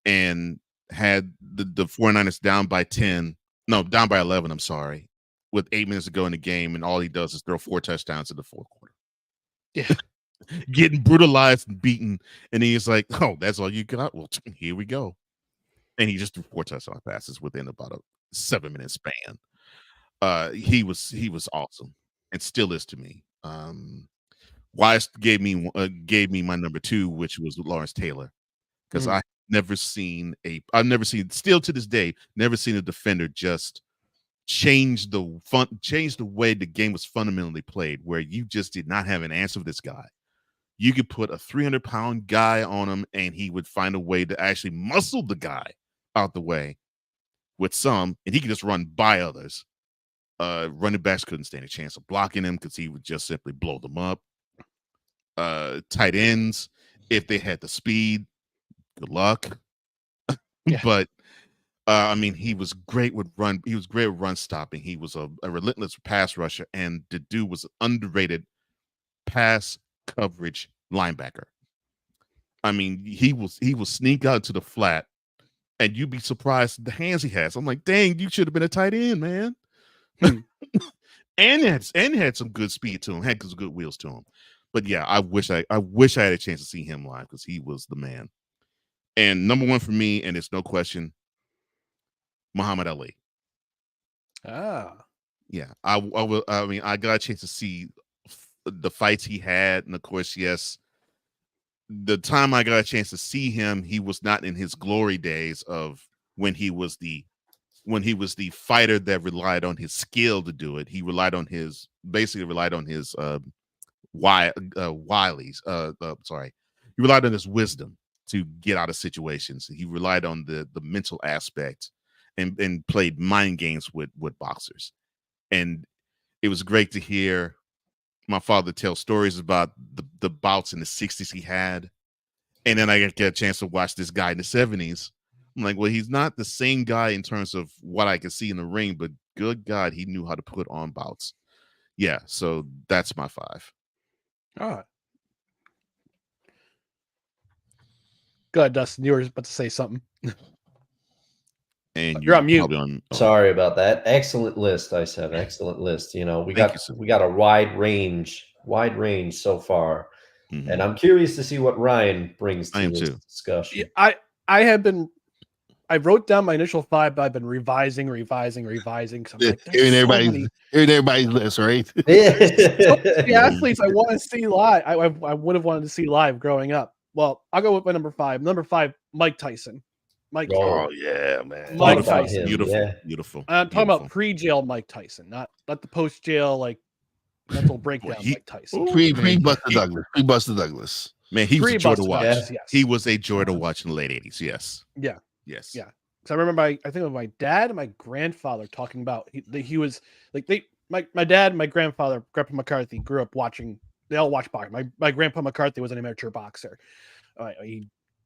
and had the 49ers down by 11, I'm sorry, with 8 minutes to go in the game, and all he does is throw 4 touchdowns in the fourth quarter. Yeah. Getting brutalized and beaten, and he's like, "Oh, that's all you got? Well, here we go." And he just threw 4 touchdown passes within about a 7-minute span. He was awesome, and still is to me. Wise gave me my number 2, which was Lawrence Taylor, because I've never seen, still to this day, never seen a defender just change the way the game was fundamentally played, where you just did not have an answer for this guy. You could put a 300-pound guy on him, and he would find a way to actually muscle the guy out the way with some, and he could just run by others. Running backs couldn't stand a chance of blocking him because he would just simply blow them up. Tight ends, if they had the speed, good luck. Yeah. But I mean, he was great with run. He was great with run stopping. He was a relentless pass rusher, and the dude was an underrated pass coverage linebacker. I mean, he will sneak out to the flat, and you'd be surprised at the hands he has. I'm like, dang, you should have been a tight end, man. and had some good speed to him, had some good wheels to him. But yeah, I wish I had a chance to see him live, because he was the man. And number 1 for me, and it's no question, Muhammad Ali. Yeah, I got a chance to see the fights he had, and of course, yes, the time I got a chance to see him, he was not in his glory days of when he was the fighter that relied on his skill to do it. He relied on his wilies. He relied on his wisdom to get out of situations. He relied on the mental aspect and played mind games with boxers. And it was great to hear my father tell stories about the bouts in the 60s he had. And then I get a chance to watch this guy in the 70s. I'm like, well, he's not the same guy in terms of what I can see in the ring, but good God, he knew how to put on bouts. Yeah, so that's my 5. All right. Go ahead, Dustin. You were about to say something. And you're on mute. Sorry about that. Excellent list. I said excellent list. You know, we got a wide range so far, and I'm curious to see what Ryan brings to this discussion. Yeah, I wrote down my initial 5, but I've been revising. Because I'm like, hearing everybody's list, right? The athletes I want to see live. I would have wanted to see live growing up. Well, I'll go with my number 5. Number 5, Mike Tyson. Oh yeah, man. Mike Tyson. Beautiful. I'm talking about pre-jail Mike Tyson, not the post-jail like mental breakdown Mike Tyson. Pre-Buster Douglas. Man, he was a joy to watch. Yes. He was a joy to watch in the late 80s. Yes. Yeah. Yes. Yeah. Because I remember I think of my dad and my grandfather talking about he was like my dad and my grandfather, Grandpa McCarthy, grew up watching. They all watched boxing. My Grandpa McCarthy was an amateur boxer.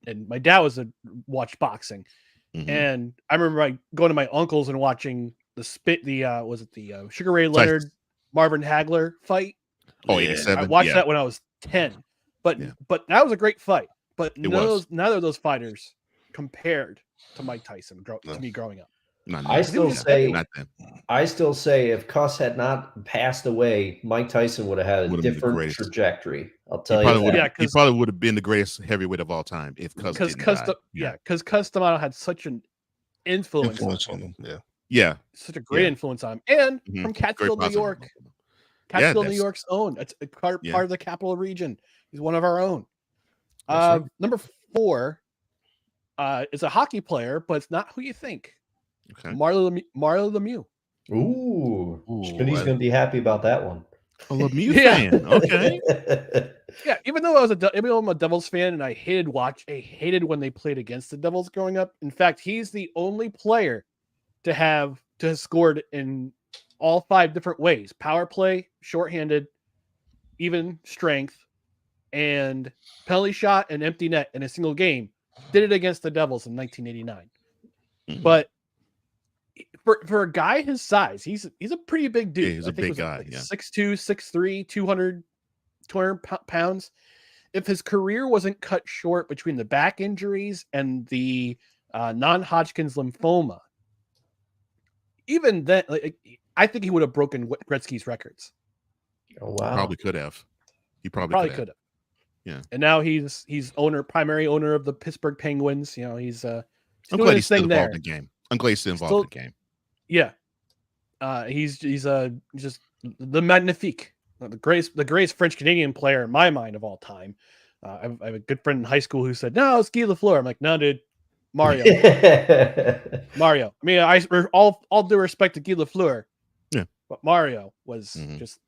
And my dad watched boxing. And I remember going to my uncle's and watching the Sugar Ray Leonard, Marvin Hagler fight. Oh, 87. I watched that when I was 10. But that was a great fight. But neither of those fighters compared to Mike Tyson to me growing up. Not I now. still Yeah, say- not then. I still say if Cuss had not passed away, Mike Tyson would have had a Would've been the different greatest. trajectory. I'll He tell you probably, that. would, he probably would have been the greatest heavyweight of all time if Cus didn't die. Cus D'Amato had such an influence on him. Yeah. Yeah. Such a great influence on him. And Mhm. from Very Catskill, New positive. York. Catskill, New that's- York's own. It's a part of the capital region. He's one of our own. That's right. Number 4 is a hockey player, but it's not who you think. Okay. Mario Lemieux. Ooh, Ooh, Smitty's I- going to be happy about that one. A Lemieux Yeah. fan. Okay. Yeah, even though I'm a Devils fan and I hated when they played against the Devils growing up. In fact, he's the only player to have scored in all 5 different ways: power play, shorthanded, even strength, and penalty shot and empty net in a single game. Did it against the Devils in 1989. Mhm. But for a guy his size, he's a pretty big dude. Yeah, he's a I think big it was guy, like yeah. 6'2", 6'3", 200 pounds. If his career wasn't cut short between the back injuries and the non-Hodgkin's lymphoma, even then, I think he would have broken Gretzky's records. Oh, wow. Probably could have. He probably Probably could could have. have. Yeah. And now he's primary owner of the Pittsburgh Penguins. You know, he's I'm doing glad his he's still thing there. involved in the game. I'm glad he's still involved in the game. Yeah. He's just the magnifique, the greatest French Canadian player in my mind of all time. I have a good friend in high school who said, "No, it's Guy Lafleur." I'm like, "No, dude, Mario." Mario. I mean, all due respect to Guy Lafleur, Yeah, but Mario was Mhm. just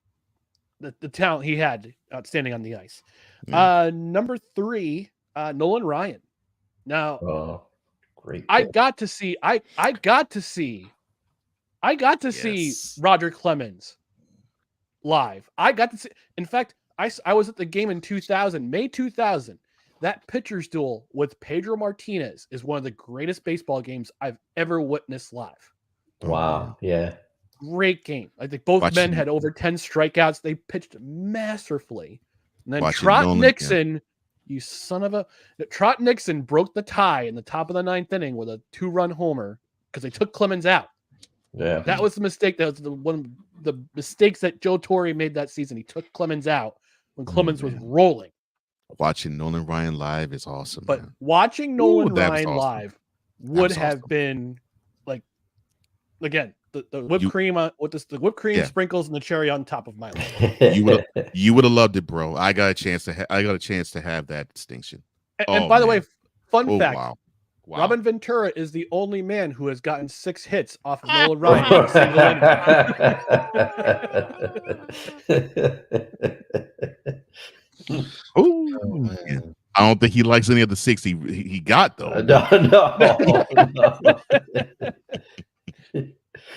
the talent he had outstanding on the ice. Yeah. Number 3, Nolan Ryan. Now, Oh, great. I pick. got to see Yes. Roger Clemens live. I got to see. In fact, I was at the game in 2000, May 2000. That pitcher's duel with Pedro Martinez is one of the greatest baseball games I've ever witnessed live. Wow. Yeah. Great game. I think both men Watching- had over 10 strikeouts. They pitched masterfully. And then Watching Trot Nolan, Nixon, you son of a... Trot Nixon broke the tie in the top of the 9th inning with a 2-run homer because they took Clemens out. Yeah. That was the mistake. That was one of the mistakes that Joe Torre made that season. He took Clemens out when Clemens was rolling. Watching Nolan Ryan live is awesome. But man. watching Nolan that was Ryan awesome. live would was have awesome. been like, again, the whipped You- cream on with the whipped cream Yeah. sprinkles and the cherry on top of my life. You would have loved it, bro. I got a chance to have that distinction. And Oh, by the man. way, fun Oh fact: wow. Wow. Robin Ventura is the only man who has gotten 6 hits off of Nolan Ryan in a single inning. Ooh, Oh, man. I don't think he likes any of the 6 he got though. no.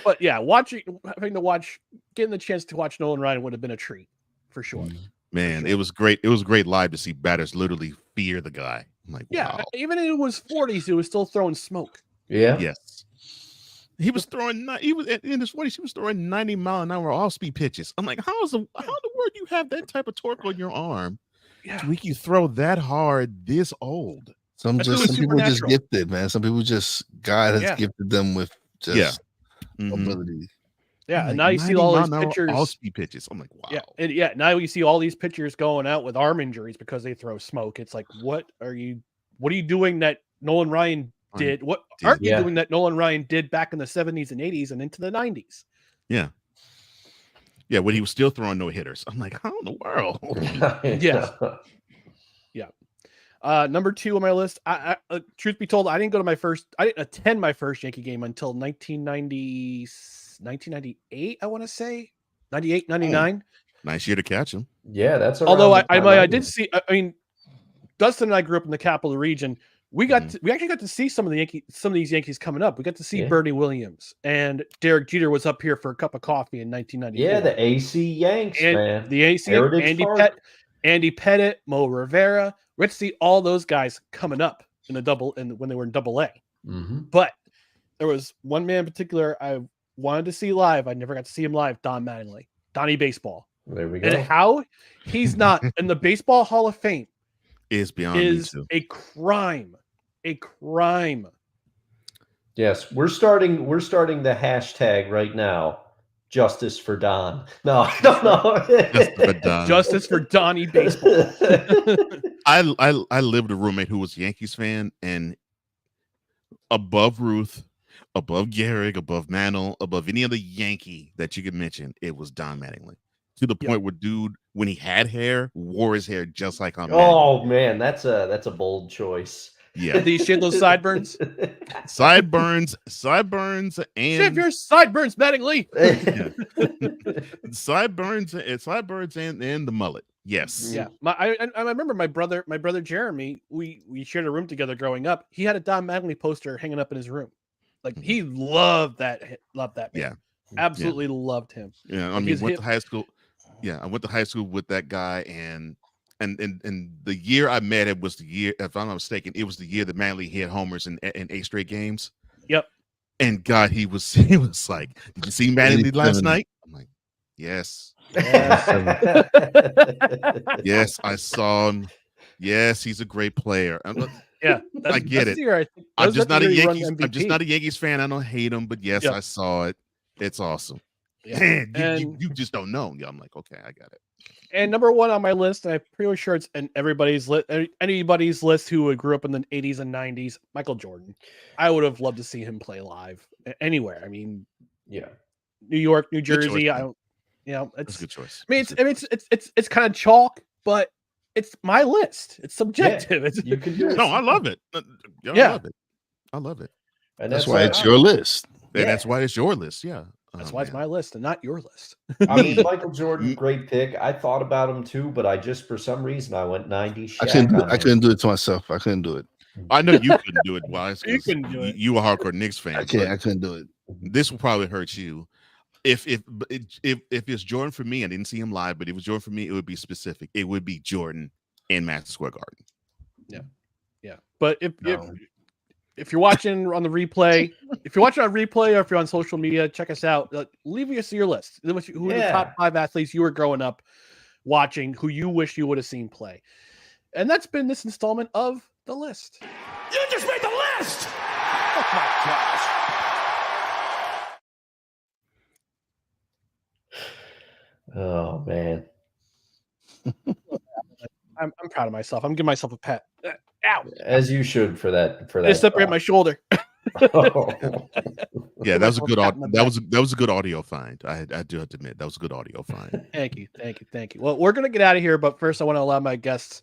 But yeah, getting the chance to watch Nolan Ryan would have been a treat for sure. Man, it was great. It was great live to see batters literally fear the guy. I'm like, Yeah, wow. even in his 40s, he was still throwing smoke. Yeah. Yes. He was throwing. He was in his 40s. He was throwing 90-mile-an-hour off-speed pitches. I'm like, how in the world do you have that type of torque on your arm Yeah, to make you throw that hard this old? Some That's what was people just supernatural. gifted, man. Some people just God has Yeah. gifted them with just Yeah. Mhm. ability. yeah. I'm And like, now you see all these 90-mile-an-hour pitchers. off-speed pitches. I'm like, wow. Yeah, and yeah. Now you see all these pitchers going out with arm injuries because they throw smoke. It's like, what are you doing that Nolan Ryan did? What aren't you Yeah. doing that Nolan Ryan did back in the 70s and 80s and into the 90s? Yeah, when he was still throwing no hitters. I'm like, how in the world? Yes. Number 2 on my list. I truth be told, I didn't attend my first Yankee game until 1998. I want to say 98, 99. Nice year to catch him. Yeah, that's Although around the time I did. did see. I mean, Dustin and I grew up in the capital region. We actually got to see some of these Yankees coming up. We got to see Yeah. Bernie Williams, and Derek Jeter was up here for a cup of coffee in 1994. Yeah, the AC Yanks, and man. the AC, Heritage Park. Andy Pettit, Mo Rivera. Let's see all those guys coming up in when they were in Double A. Mhm. But there was one man in particular I wanted to see live. I never got to see him live. Don Mattingly, Donnie Baseball, There we go. and how he's not in the Baseball Hall of Fame Is beyond me is too. a crime. A crime. Yes, we're starting the hashtag right now. Justice for Don. No, I don't know. Justice for Don. Justice for Donnie Baseball. I lived with a roommate who was a Yankees fan, and above Ruth, above Gehrig, above Mantle, above any other Yankee that you could mention, it was Don Mattingly. To the point where dude, when he had hair, wore his hair just like on Mattingly. Oh man, that's a bold choice. Yeah. Did he shave those sideburns? Sideburns, and Shave your sideburns, Mattingly. sideburns and the mullet. Yes. Yeah. I remember my brother Jeremy, we shared a room together growing up. He had a Don Mattingly poster hanging up in his room. Like he loved that man. Yeah. Absolutely loved him. Yeah. I mean, went to high school. Yeah, I went to high school with that guy, and the year I met him was the year, if I'm not mistaken, it was the year that Mattingly hit homers in 8 straight games. Yep. And God, he was like, "Did you see Mattingly last night?" I'm like, "Yes, yes, I saw him. Yes, he's a great player." Yeah, I get it. I'm just not a Yankees fan. I don't hate him, but yes, I saw it. It's awesome. Yeah. Man, you just don't know. Yeah, I'm like, okay, I got it. And number one on my list, and I'm pretty sure it's in everybody's list, anybody's list who grew up in the 80s and 90s, Michael Jordan. I would have loved to see him play live anywhere. I mean, yeah, New York, New Good Jersey. choice, I don't, it's a good choice. I mean, it's kind of chalk, but it's my list. It's subjective. Yeah, you can do it. No, I love it. I love it. And That's why it's your list. And that's why it's your list. Yeah. That's why it's my list and not your list. I mean, Michael Jordan, great pick. I thought about him too, but I just, for some reason, I went 90s. I couldn't do it to myself. I couldn't do it. I know you couldn't do it, Wise. You couldn't do it. You a hardcore Knicks fan. I couldn't do it. This will probably hurt you. If it's Jordan for me, I didn't see him live, but if it was Jordan for me, it would be specific. It would be Jordan in Madison Square Garden. Yeah. But if you're watching on the replay, or if you're on social media, check us out. Leave us your list. Who are the top 5 athletes you were growing up watching who you wish you would have seen play? And that's been this installment of The List. You just made the list! Oh my gosh. Oh man. I'm proud of myself. I'm giving myself a pat. Ow. As you should for that. I separate my shoulder. Yeah, that was a good that was a good audio find. I do have to admit that was a good audio find. Thank you. Well, we're gonna get out of here, but first I want to allow my guests,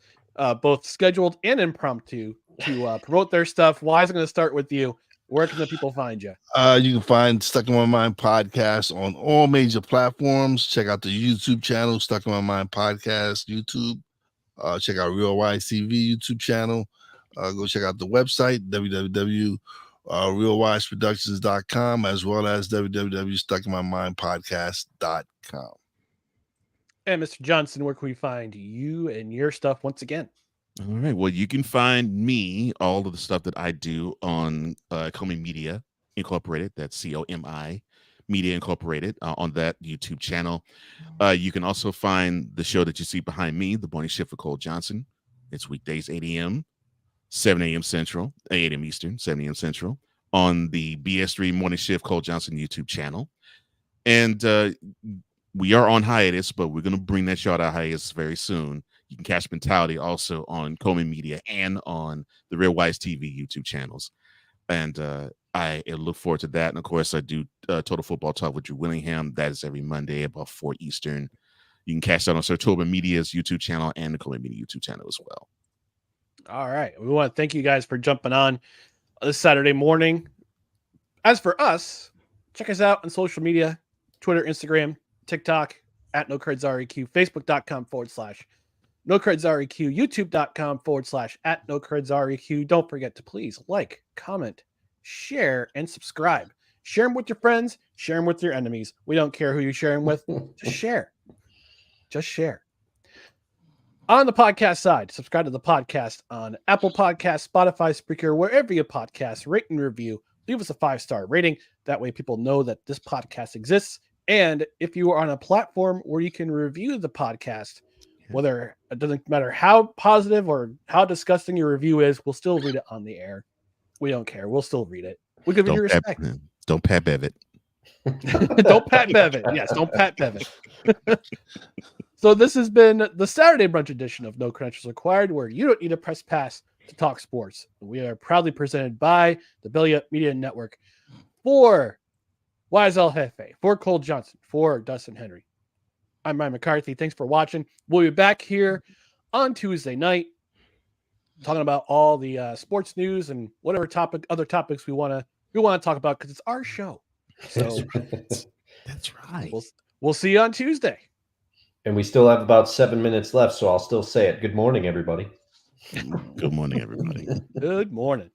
both scheduled and impromptu, to promote their stuff. Wise, I'm going to start with you. Where can the people find you? You can find Stuck in My Mind podcast on all major platforms. Check out the YouTube channel, Stuck in My Mind podcast, YouTube. Check out Real Wise TV YouTube channel. Go check out the website, www.realwiseproductions.com, as well as www.stuckinmymindpodcast.com. And Mr. Johnson, where can we find you and your stuff once again? All right. Well, you can find me, all of the stuff that I do on Comey Media Incorporated. That's COMI Media Incorporated on that YouTube channel. You can also find the show that you see behind me, The Morning Shift for Cole Johnson. It's weekdays, 8 a.m., 7 a.m. Central, 8 a.m. Eastern, 7 a.m. Central on the BS3 Morning Shift Cole Johnson YouTube channel. And we are on hiatus, but we're going to bring that show out of hiatus very soon. You can catch Mentality also on Comey Media and on the Real Wise TV YouTube channels. And I look forward to that. And of course, I do Total Football Talk with Drew Willingham. That is every Monday about 4 Eastern. You can catch that on Sir Tobin Media's YouTube channel and the Comey Media YouTube channel as well. All right. We want to thank you guys for jumping on this Saturday morning. As for us, check us out on social media, Twitter, Instagram, TikTok, at NoCredsREQ, Facebook.com/NoCredsREQ, YouTube.com/at NoCredsREQ. Don't forget to please like, comment, share, and subscribe. Share them with your friends. Share them with your enemies. We don't care who you share them with. Just share. Just share. On the podcast side, subscribe to the podcast on Apple Podcasts, Spotify, Spreaker, wherever you podcast, rate and review. Leave us a 5-star rating. That way people know that this podcast exists. And if you are on a platform where you can review the podcast, whether it doesn't matter how positive or how disgusting your review is, we'll still read it on the air. We don't care. We'll still read it. We give you Don't pat, respect. don't pat Bevitt. Don't pat Bevitt. Yes, don't pat Bevitt. So this has been the Saturday Brunch edition of No Credentials Required, where you don't need a press pass to talk sports. We are proudly presented by the Belly Up Media Network. For Wize El Jefe, for Cole Johnson, for Dustin Henry, I'm Ryan McCarthy. Thanks for watching. We'll be back here on Tuesday night talking about all the sports news and whatever other topics we want to talk about, because it's our show. So That's right. We'll see you on Tuesday. And we still have about 7 minutes left, so I'll still say it. Good morning, everybody. Good morning, everybody. Good morning.